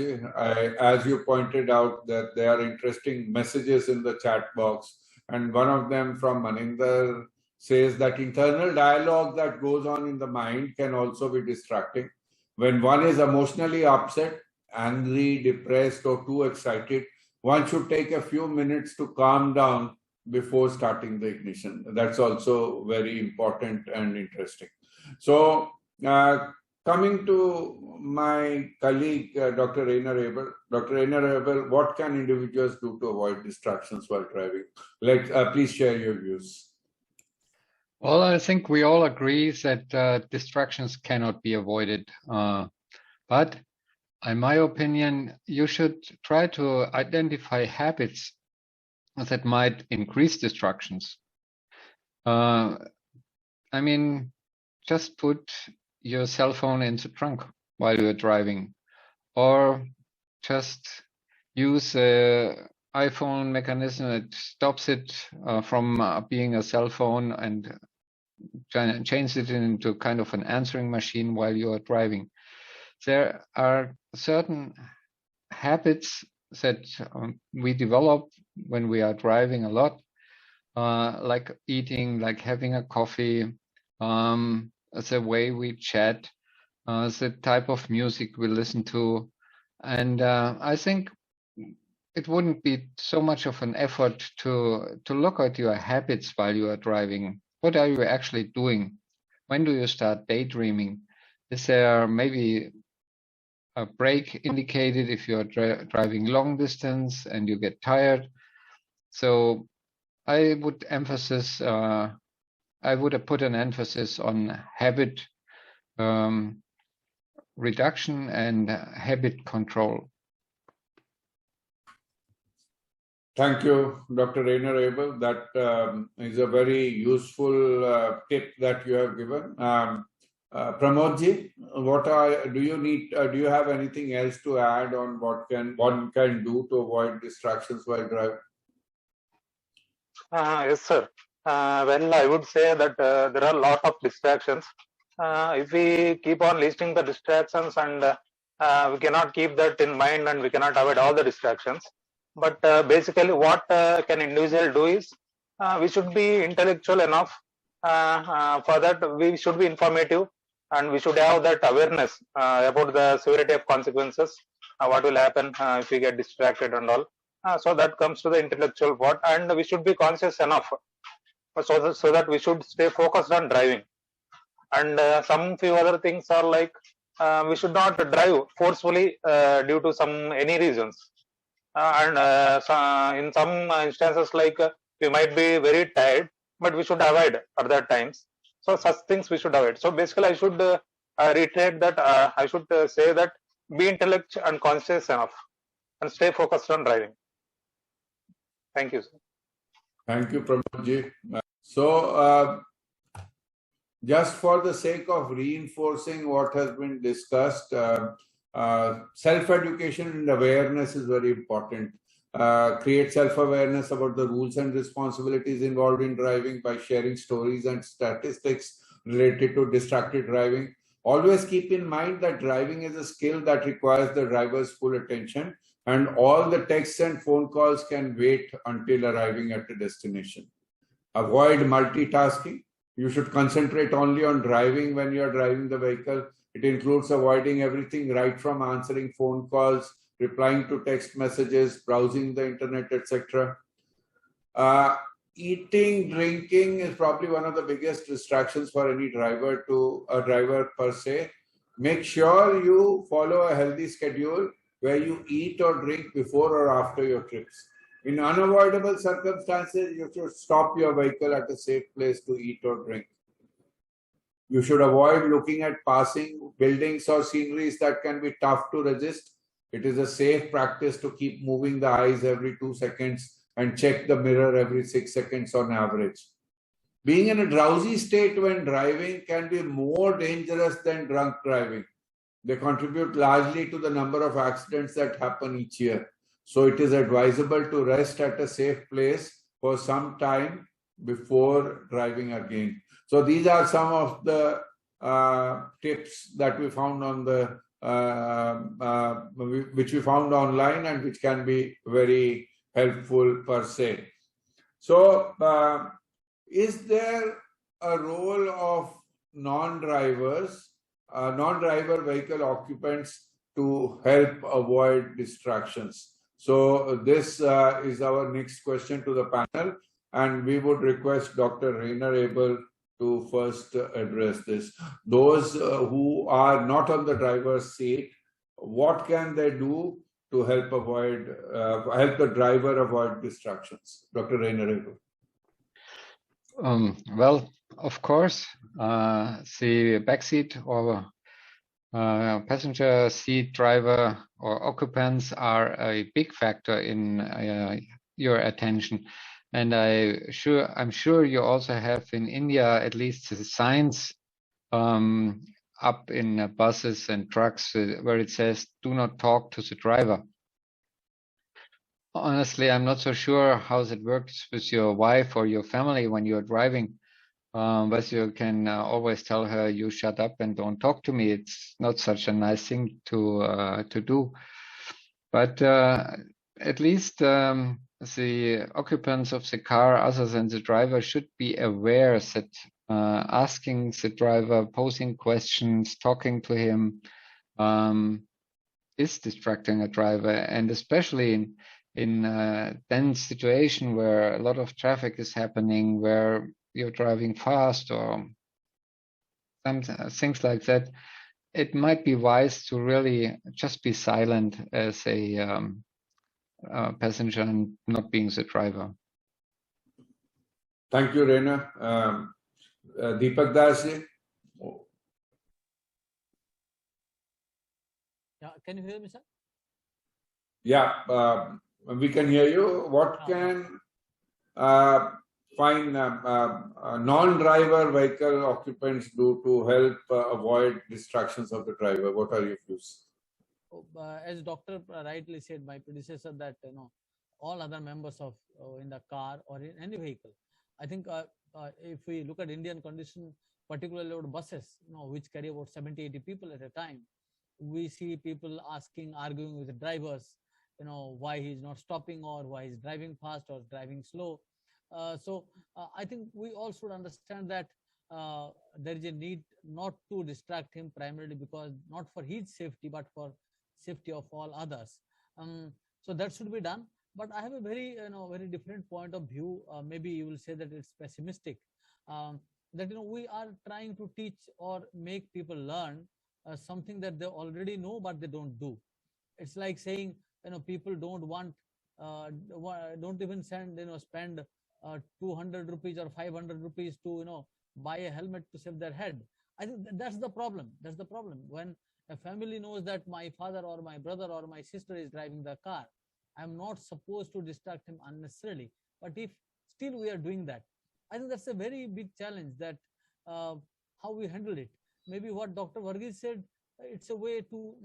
As you pointed out, that there are interesting messages in the chat box, and one of them from Maninder says that internal dialogue that goes on in the mind can also be distracting. When one is emotionally upset, angry, depressed, or too excited, one should take a few minutes to calm down before starting the ignition. That's also very important and interesting. So, coming to my colleague, Dr. Rainer Abel. Dr. Rainer Abel, what can individuals do to avoid distractions while driving? Please share your views. Well, I think we all agree that distractions cannot be avoided. But in my opinion, you should try to identify habits that might increase distractions. I mean, just put your cell phone into trunk while you're driving, or just use a iPhone mechanism that stops it from being a cell phone and change it into kind of an answering machine while you are driving. There are certain habits that we develop when we are driving a lot, like eating, like having a coffee, the way we chat, the type of music we listen to. And I think it wouldn't be so much of an effort to look at your habits while you are driving. What are you actually doing? When do you start daydreaming? Is there maybe a break indicated if you're driving long distance and you get tired? So I would put an emphasis on habit reduction and habit control. Thank you, Dr. Rainer Abel. That is a very useful tip that you have given. Pramodji, do you have anything else to add on what one can do to avoid distractions while driving? Yes, sir. Well, I would say that there are a lot of distractions. If we keep on listing the distractions and we cannot keep that in mind and we cannot avoid all the distractions. But basically what can individual do is we should be intellectual enough. For that we should be informative and we should have that awareness about the severity of consequences, what will happen if we get distracted and all. So that comes to the intellectual part, and we should be conscious enough so that we should stay focused on driving. And some few other things are like we should not drive forcefully due to any reasons. In some instances, like we might be very tired, but we should avoid at that times. So such things we should avoid. So basically, I should reiterate that I should say that be intellectual and conscious enough, and stay focused on driving. Thank you, sir. Thank you, Pramodji. So, just for the sake of reinforcing what has been discussed, self-education and awareness is very important. Create self-awareness about the rules and responsibilities involved in driving by sharing stories and statistics related to distracted driving. Always keep in mind that driving is a skill that requires the driver's full attention, and all the texts and phone calls can wait until arriving at the destination. Avoid multitasking. You should concentrate only on driving when you are driving the vehicle. It includes avoiding everything right from answering phone calls, replying to text messages, browsing the internet, etc. Eating, drinking is probably one of the biggest distractions for any driver per se. Make sure you follow a healthy schedule where you eat or drink before or after your trips. In unavoidable circumstances, you should stop your vehicle at a safe place to eat or drink. You should avoid looking at passing buildings or sceneries that can be tough to resist. It is a safe practice to keep moving the eyes every 2 seconds and check the mirror every 6 seconds on average. Being in a drowsy state when driving can be more dangerous than drunk driving. They contribute largely to the number of accidents that happen each year. So it is advisable to rest at a safe place for some time before driving again. So these are some of the tips that we found on the which we found online and which can be very helpful per se. So is there a role of non-driver vehicle occupants to help avoid distractions? So this is our next question to the panel, and we would request Dr. Rainer Abel to first address this. Those who are not on the driver's seat, what can they do to help the driver avoid distractions? Dr. Rainer Abel. Well, of course, the backseat or passenger seat driver or occupants are a big factor in your attention. And I'm sure you also have in India at least the signs up in buses and trucks where it says, "Do not talk to the driver." Honestly, I'm not so sure how it works with your wife or your family when you're driving. But you can always tell her, "You shut up and don't talk to me." It's not such a nice thing to do. But at least the occupants of the car, other than the driver, should be aware that asking the driver, posing questions, talking to him is distracting a driver, and especially in a dense situation where a lot of traffic is happening, where you're driving fast or some things like that, it might be wise to really just be silent as a passenger and not being the driver. Thank you, Rainer. Deepak Das ji. Can you hear me, sir? Yeah, we can hear you. What can non-driver vehicle occupants do to help avoid distractions of the driver? What are your views? As Doctor rightly said, my predecessor, that all other members of in the car or in any vehicle. I think if we look at Indian condition, particularly about buses, which carry about 70-80 people at a time, we see people arguing with the drivers, why he's not stopping or why he's driving fast or driving slow. So I think we all should understand that there is a need not to distract him primarily, because not for his safety but for safety of all others. So that should be done. But I have a very very different point of view. Maybe you will say that it's pessimistic. That we are trying to teach or make people learn something that they already know but they don't do. It's like saying people don't even spend 200 rupees or 500 rupees to buy a helmet to save their head. I think that's the problem. That's the problem. When a family knows that my father or my brother or my sister is driving the car, I'm not supposed to distract him unnecessarily. But if still we are doing that, I think that's a very big challenge, that how we handle it. Maybe what Dr. Varghese said, it's a way to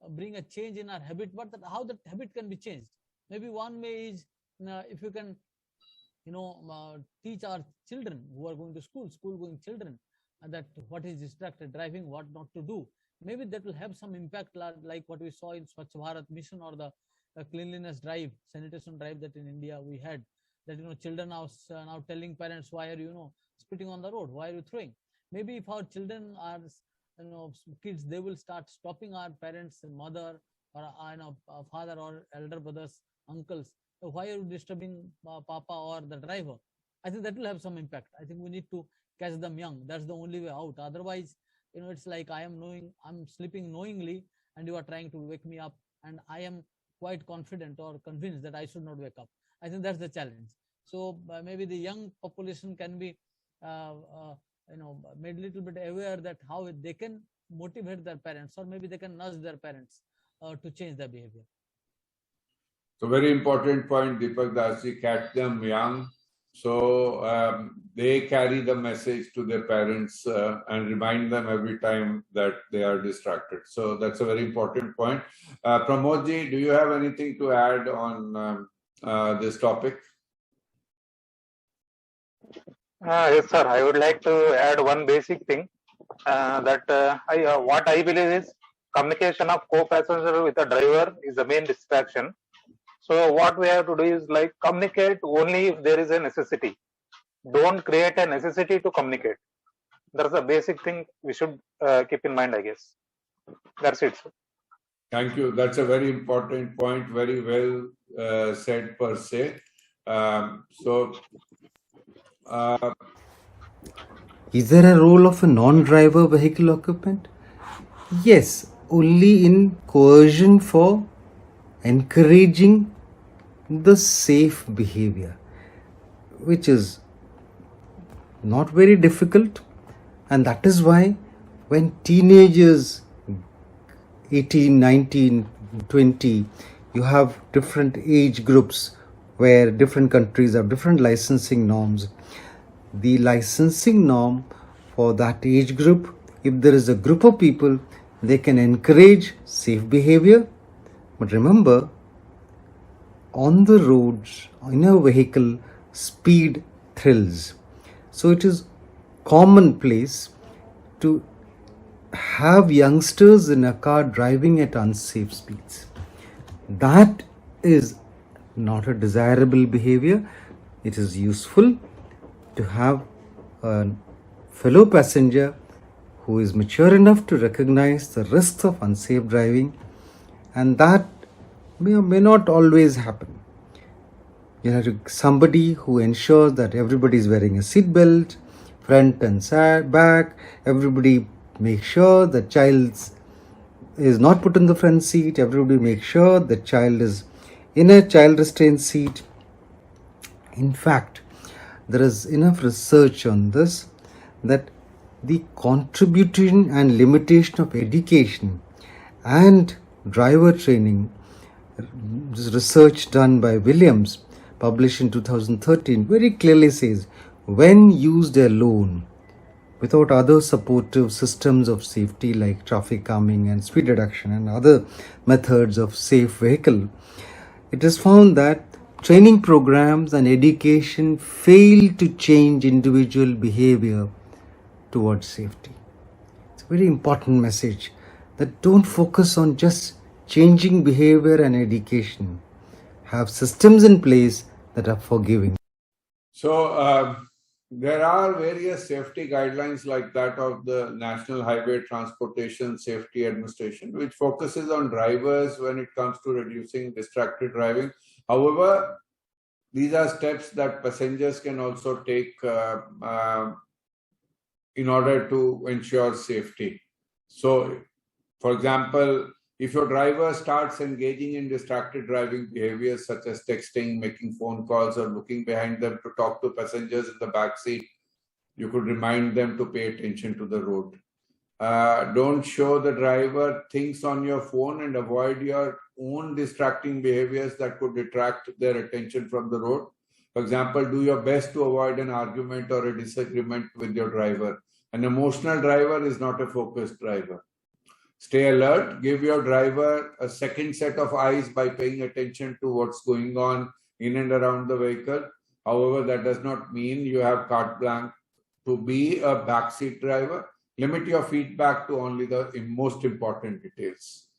bring a change in our habit, but how that habit can be changed. Maybe one way is if you can teach our children who are going to school going children, that what is distracted driving, what not to do. Maybe that will have some impact, like what we saw in Swachh Bharat mission or the cleanliness drive, sanitation drive that in India we had. That children are now telling parents, why are you spitting on the road? Why are you throwing? Maybe if our children are kids, they will start stopping our parents, mother or father or elder brothers, uncles. Why are you disturbing Papa or the driver? I think that will have some impact. I think we need to catch them young. That's the only way out. Otherwise, it's like I'm sleeping knowingly and you are trying to wake me up, and I am quite confident or convinced that I should not wake up. I think that's the challenge. So maybe the young population can be made a little bit aware that how they can motivate their parents, or maybe they can nudge their parents to change their behavior. So very important point, Deepak Dasji, catch them young. So they carry the message to their parents and remind them every time that they are distracted. So that's a very important point. Pramodji, do you have anything to add on this topic? Yes, sir. I would like to add one basic thing that what I believe is communication of co-passenger with the driver is the main distraction. So what we have to do is communicate only if there is a necessity. Don't create a necessity to communicate. That's the basic thing we should keep in mind, I guess. That's it, sir. Thank you. That's a very important point. Very well said, per se. Is there a role of a non-driver vehicle occupant? Yes, only in coercion for encouraging the safe behavior, which is not very difficult. And that is why when teenagers, 18, 19, 20, you have different age groups where different countries have different licensing norms. The licensing norm for that age group, if there is a group of people, they can encourage safe behavior. But remember, on the roads, in a vehicle, speed thrills. So it is commonplace to have youngsters in a car driving at unsafe speeds. That is not a desirable behavior. It is useful to have a fellow passenger who is mature enough to recognize the risks of unsafe driving, and that may or may not always happen. You have somebody who ensures that everybody is wearing a seat belt, front and back. Everybody makes sure the child is not put in the front seat. Everybody makes sure the child is in a child restraint seat. In fact, there is enough research on this that the contribution and limitation of education and driver training, this research done by Williams, published in 2013, very clearly says when used alone, without other supportive systems of safety like traffic calming and speed reduction and other methods of safe vehicle, it is found that training programs and education fail to change individual behavior towards safety. It's a very important message that don't focus on just changing behavior and education. Have systems in place that are forgiving. So there are various safety guidelines like that of the National Highway Transportation Safety Administration, which focuses on drivers when it comes to reducing distracted driving. However, these are steps that passengers can also take in order to ensure safety. So, for example, if your driver starts engaging in distracted driving behaviors such as texting, making phone calls, or looking behind them to talk to passengers in the back seat, you could remind them to pay attention to the road. Don't show the driver things on your phone and avoid your own distracting behaviors that could detract their attention from the road. For example, do your best to avoid an argument or a disagreement with your driver. An emotional driver is not a focused driver. Stay alert. Give your driver a second set of eyes by paying attention to what's going on in and around the vehicle. However, that does not mean you have carte blanche to be a backseat driver. Limit your feedback to only the most important details.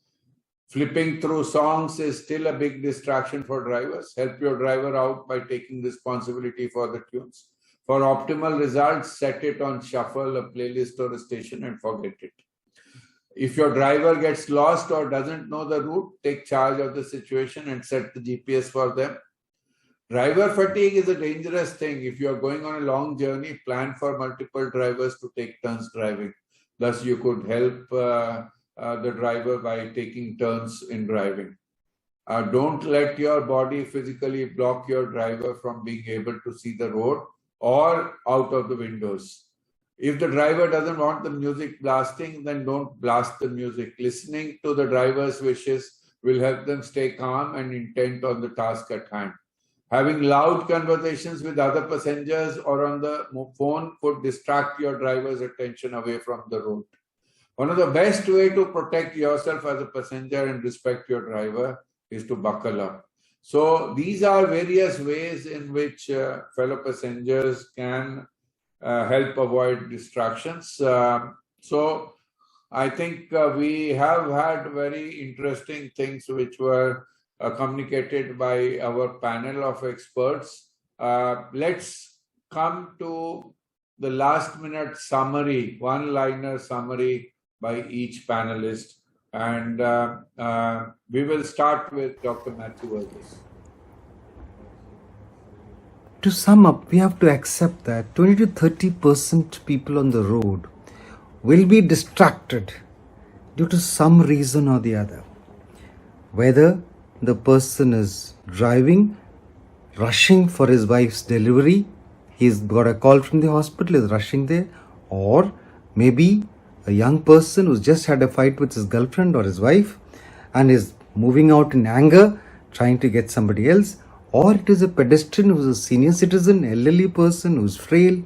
Flipping through songs is still a big distraction for drivers. Help your driver out by taking responsibility for the tunes. For optimal results, set it on shuffle, a playlist or a station, and forget it. If your driver gets lost or doesn't know the route, take charge of the situation and set the GPS for them. Driver fatigue is a dangerous thing. If you are going on a long journey, plan for multiple drivers to take turns driving. Thus, you could help the driver by taking turns in driving. Don't let your body physically block your driver from being able to see the road or out of the windows. If the driver doesn't want the music blasting, then don't blast the music. Listening to the driver's wishes will help them stay calm and intent on the task at hand. Having loud conversations with other passengers or on the phone could distract your driver's attention away from the road. One of the best ways to protect yourself as a passenger and respect your driver is to buckle up. So these are various ways in which fellow passengers can help avoid distractions. So I think we have had very interesting things which were communicated by our panel of experts. Let's come to the last minute summary, one-liner summary by each panelist. And we will start with Dr. Matthew Verghese. To sum up, we have to accept that 20 to 30% people on the road will be distracted due to some reason or the other. Whether the person is driving, rushing for his wife's delivery, he's got a call from the hospital, is rushing there, or maybe a young person who's just had a fight with his girlfriend or his wife and is moving out in anger, trying to get somebody else, or it is a pedestrian who's a senior citizen, elderly person who's frail,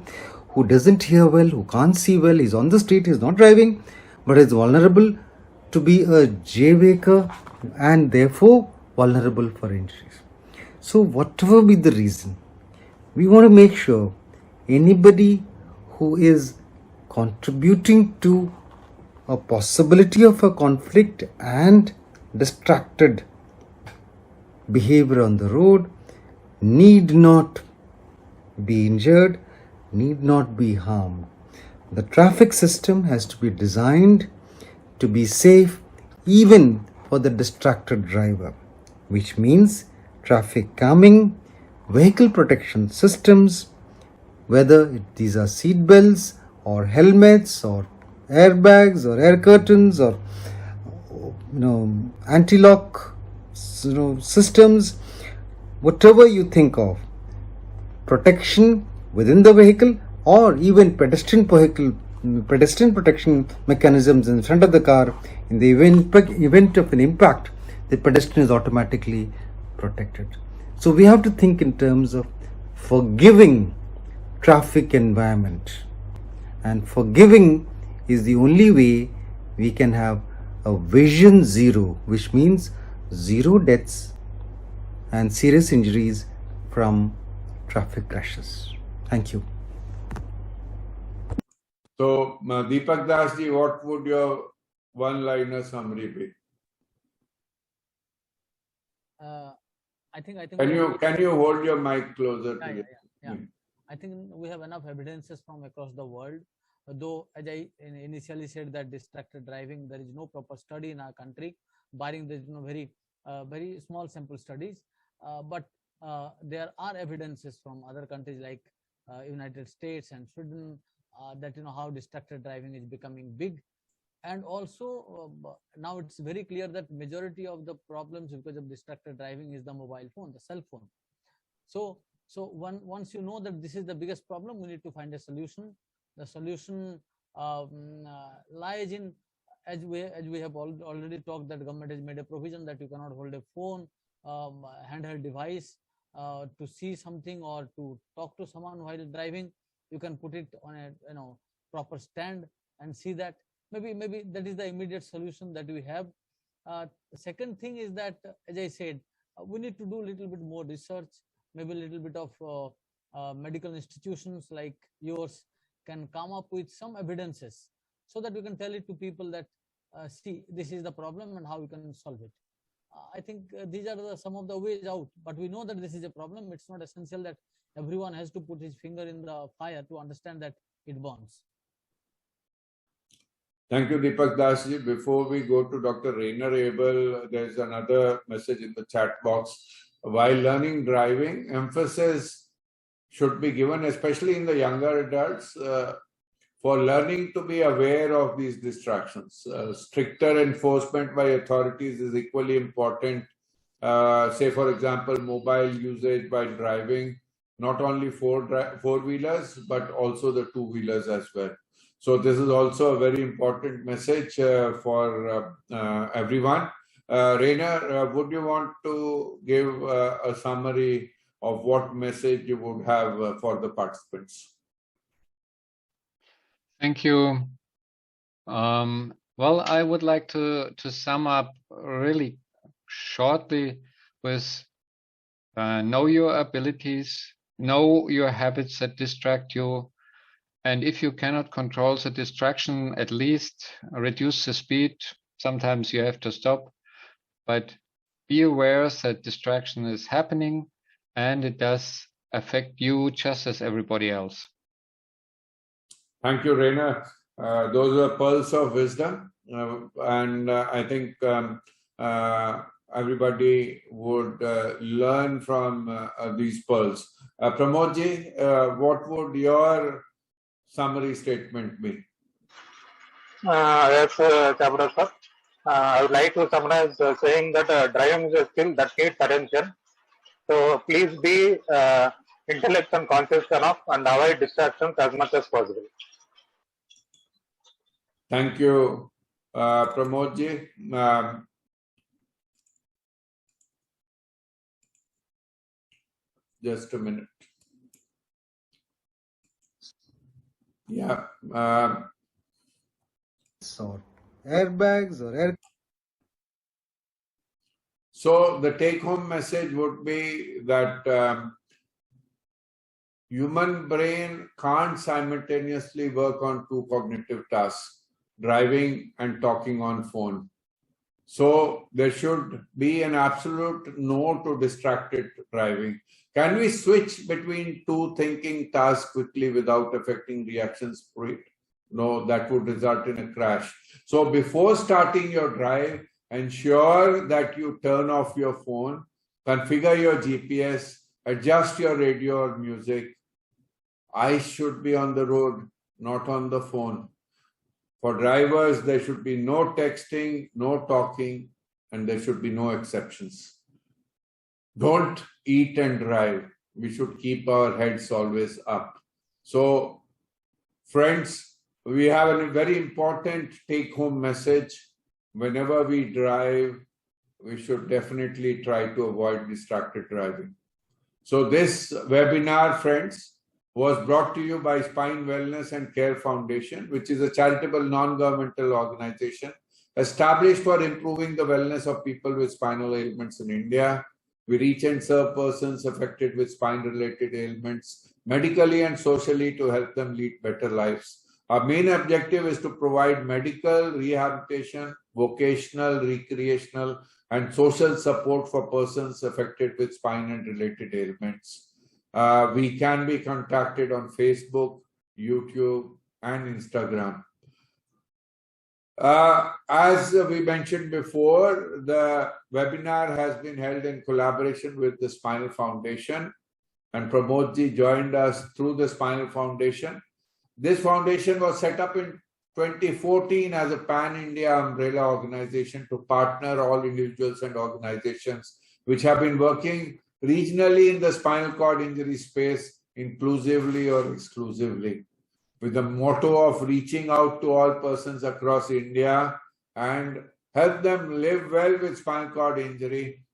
who doesn't hear well, who can't see well, he's on the street, he's not driving, but is vulnerable to be a jaywaker and therefore vulnerable for injuries. So whatever be the reason, we want to make sure anybody who is contributing to a possibility of a conflict and distracted behavior on the road need not be injured, need not be harmed. The traffic system has to be designed to be safe even for the distracted driver, which means traffic calming, vehicle protection systems, whether these are seat belts or helmets or airbags or air curtains or anti-lock systems, whatever you think of, protection within the vehicle or even pedestrian pedestrian protection mechanisms in front of the car. In the event of an impact, the pedestrian is automatically protected. So we have to think in terms of forgiving traffic environment, and forgiving is the only way we can have a vision zero, which means zero deaths and serious injuries from traffic crashes. Thank you. So, Deepak Das ji, what would your one-liner summary be? I think. Can you hold your mic closer to you? Yeah. I think we have enough evidences from across the world. Though, as I initially said, that distracted driving, there is no proper study in our country, barring the very small sample studies. But there are evidences from other countries like United States and Sweden that how distracted driving is becoming big. And also now it's very clear that majority of the problems because of distracted driving is the mobile phone, the cell phone. So once you know that this is the biggest problem, we need to find a solution. The solution lies in, as we have already talked, that government has made a provision that you cannot hold a phone, handheld device to see something or to talk to someone while driving. You can put it on a proper stand and see that. Maybe that is the immediate solution that we have. The second thing is that, as I said, we need to do a little bit more research. Maybe a little bit of medical institutions like yours can come up with some evidences so that we can tell it to people that see, this is the problem and how we can solve it. I think these are some of the ways out, but we know that this is a problem. It's not essential that everyone has to put his finger in the fire to understand that it burns. Thank you, Deepak Das ji. Before we go to Dr. Rainer Abel, there's another message in the chat box. While learning driving, emphasis should be given, especially in the younger adults, for learning to be aware of these distractions. Stricter enforcement by authorities is equally important. Say, for example, mobile usage while driving, not only four-wheelers, but also the two-wheelers as well. So this is also a very important message for everyone. Rainer, would you want to give a summary of what message you would have for the participants? Thank you. Well, I would like to sum up really shortly with know your abilities, know your habits that distract you, and if you cannot control the distraction, at least reduce the speed. Sometimes you have to stop, but be aware that distraction is happening and it does affect you just as everybody else. Thank you, Rainer. Those are pearls of wisdom, and I think everybody would learn from these pearls. Pramodji, what would your summary statement be? Yes, Chabra sir. I would like to summarize saying that driving is a skill that needs attention. So please be intellect and conscious enough and avoid distractions as much as possible. Thank you, Pramodji. Just a minute. Yeah. So airbags or air. So the take-home message would be that human brain can't simultaneously work on two cognitive tasks, driving and talking on phone. So there should be an absolute no to distracted driving. Can we switch between two thinking tasks quickly without affecting reaction speed? No, that would result in a crash. So before starting your drive, ensure that you turn off your phone, configure your GPS, adjust your radio or music. Eyes should be on the road, not on the phone. For drivers, there should be no texting, no talking, and there should be no exceptions. Don't eat and drive. We should keep our heads always up. So, friends, we have a very important take-home message. Whenever we drive, we should definitely try to avoid distracted driving. So this webinar, friends, was brought to you by Spine Wellness and Care Foundation, which is a charitable non-governmental organization established for improving the wellness of people with spinal ailments in India. We reach and serve persons affected with spine-related ailments medically and socially to help them lead better lives. Our main objective is to provide medical, rehabilitation, vocational, recreational, and social support for persons affected with spine and related ailments. We can be contacted on Facebook, YouTube, and Instagram. As we mentioned before, the webinar has been held in collaboration with the Spinal Foundation, and Pramod ji joined us through the Spinal Foundation. This foundation was set up in 2014 as a pan-India umbrella organization to partner all individuals and organizations which have been working regionally in the spinal cord injury space, inclusively or exclusively, with the motto of reaching out to all persons across India and help them live well with spinal cord injury.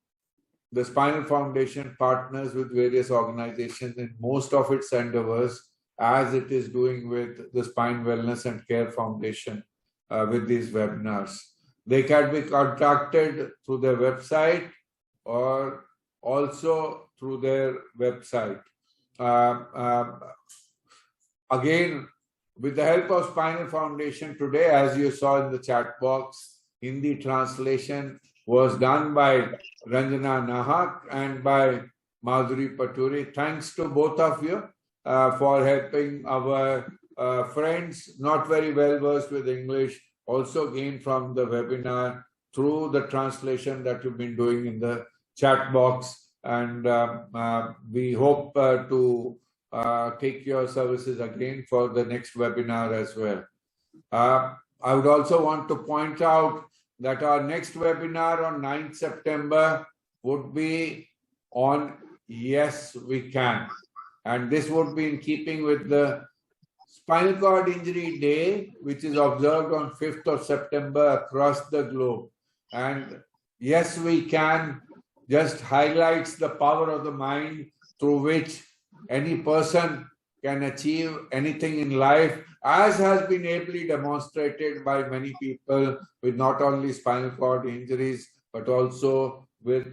The Spinal Foundation partners with various organizations in most of its endeavors, as it is doing with the Spine Wellness and Care Foundation with these webinars. They can be contacted through their website or also through their website. Again, with the help of Spinal Foundation today, as you saw in the chat box, Hindi translation was done by Ranjana Nahak and by Madhuri Paturi. Thanks to both of you for helping our friends not very well versed with English also gain from the webinar through the translation that you've been doing in the chat box. And we hope to take your services again for the next webinar as well. I would also want to point out that our next webinar on 9th September would be on Yes, We Can. And this would be in keeping with the Spinal Cord Injury Day, which is observed on 5th of September across the globe. And Yes, We Can just highlights the power of the mind through which any person can achieve anything in life, as has been ably demonstrated by many people with not only spinal cord injuries, but also with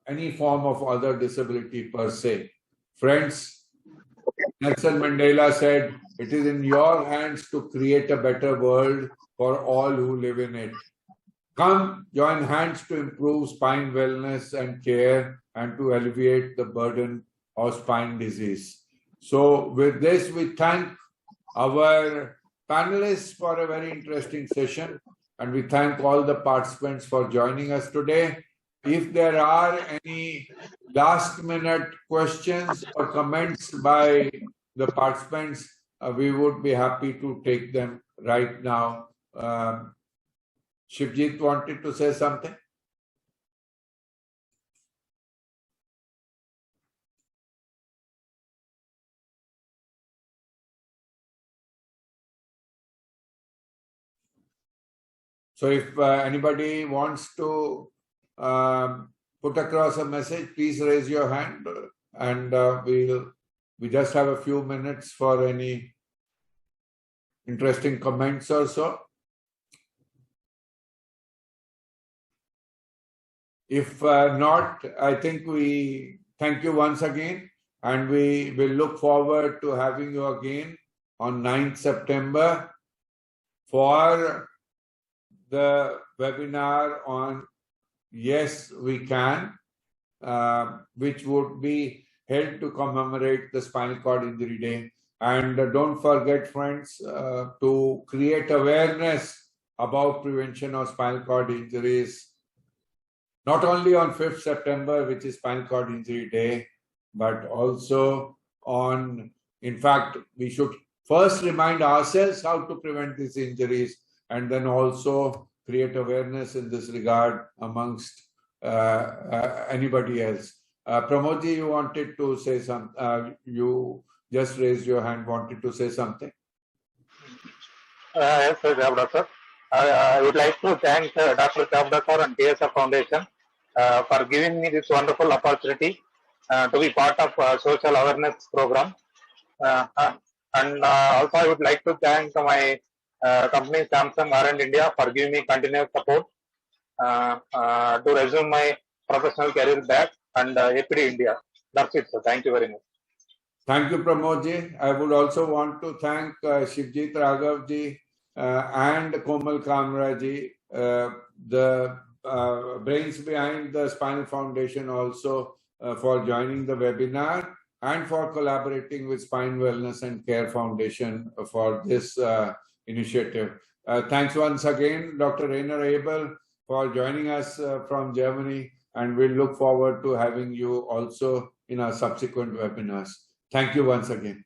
any form of other disability per se. Friends, Nelson Mandela said, "It is in your hands to create a better world for all who live in it." Come, join hands to improve spine wellness and care and to alleviate the burden of spine disease. So with this, we thank our panelists for a very interesting session, and we thank all the participants for joining us today. If there are any last-minute questions or comments by the participants, we would be happy to take them right now. Shivjit wanted to say something. So if anybody wants to put across a message, please raise your hand, and we just have a few minutes for any interesting comments or so. If not, I think we thank you once again, and we will look forward to having you again on 9th September for the webinar on Yes, We Can, which would be held to commemorate the Spinal Cord Injury Day. And don't forget, friends, to create awareness about prevention of spinal cord injuries, not only on 5th September, which is Spinal Cord Injury Day, but also on, in fact, we should first remind ourselves how to prevent these injuries, and then also create awareness in this regard amongst anybody else. Pramod ji, you wanted to say something. You just raised your hand, wanted to say something. Yes, sir, Chavda sir. I would like to thank Dr. Chavda sir and TSF Foundation for giving me this wonderful opportunity to be part of social awareness program. And also I would like to thank my company Samsung R&D India for giving me continuous support to resume my professional career back and APD India. That's it, sir. Thank you very much. Thank you, Pramodji. I would also want to thank Shivjit Raghavji and Komal Kamraji, the brains behind the Spinal Foundation also for joining the webinar and for collaborating with Spine Wellness and Care Foundation for this initiative. Thanks once again, Dr. Rainer Abel, for joining us from Germany, and we'll look forward to having you also in our subsequent webinars. Thank you once again.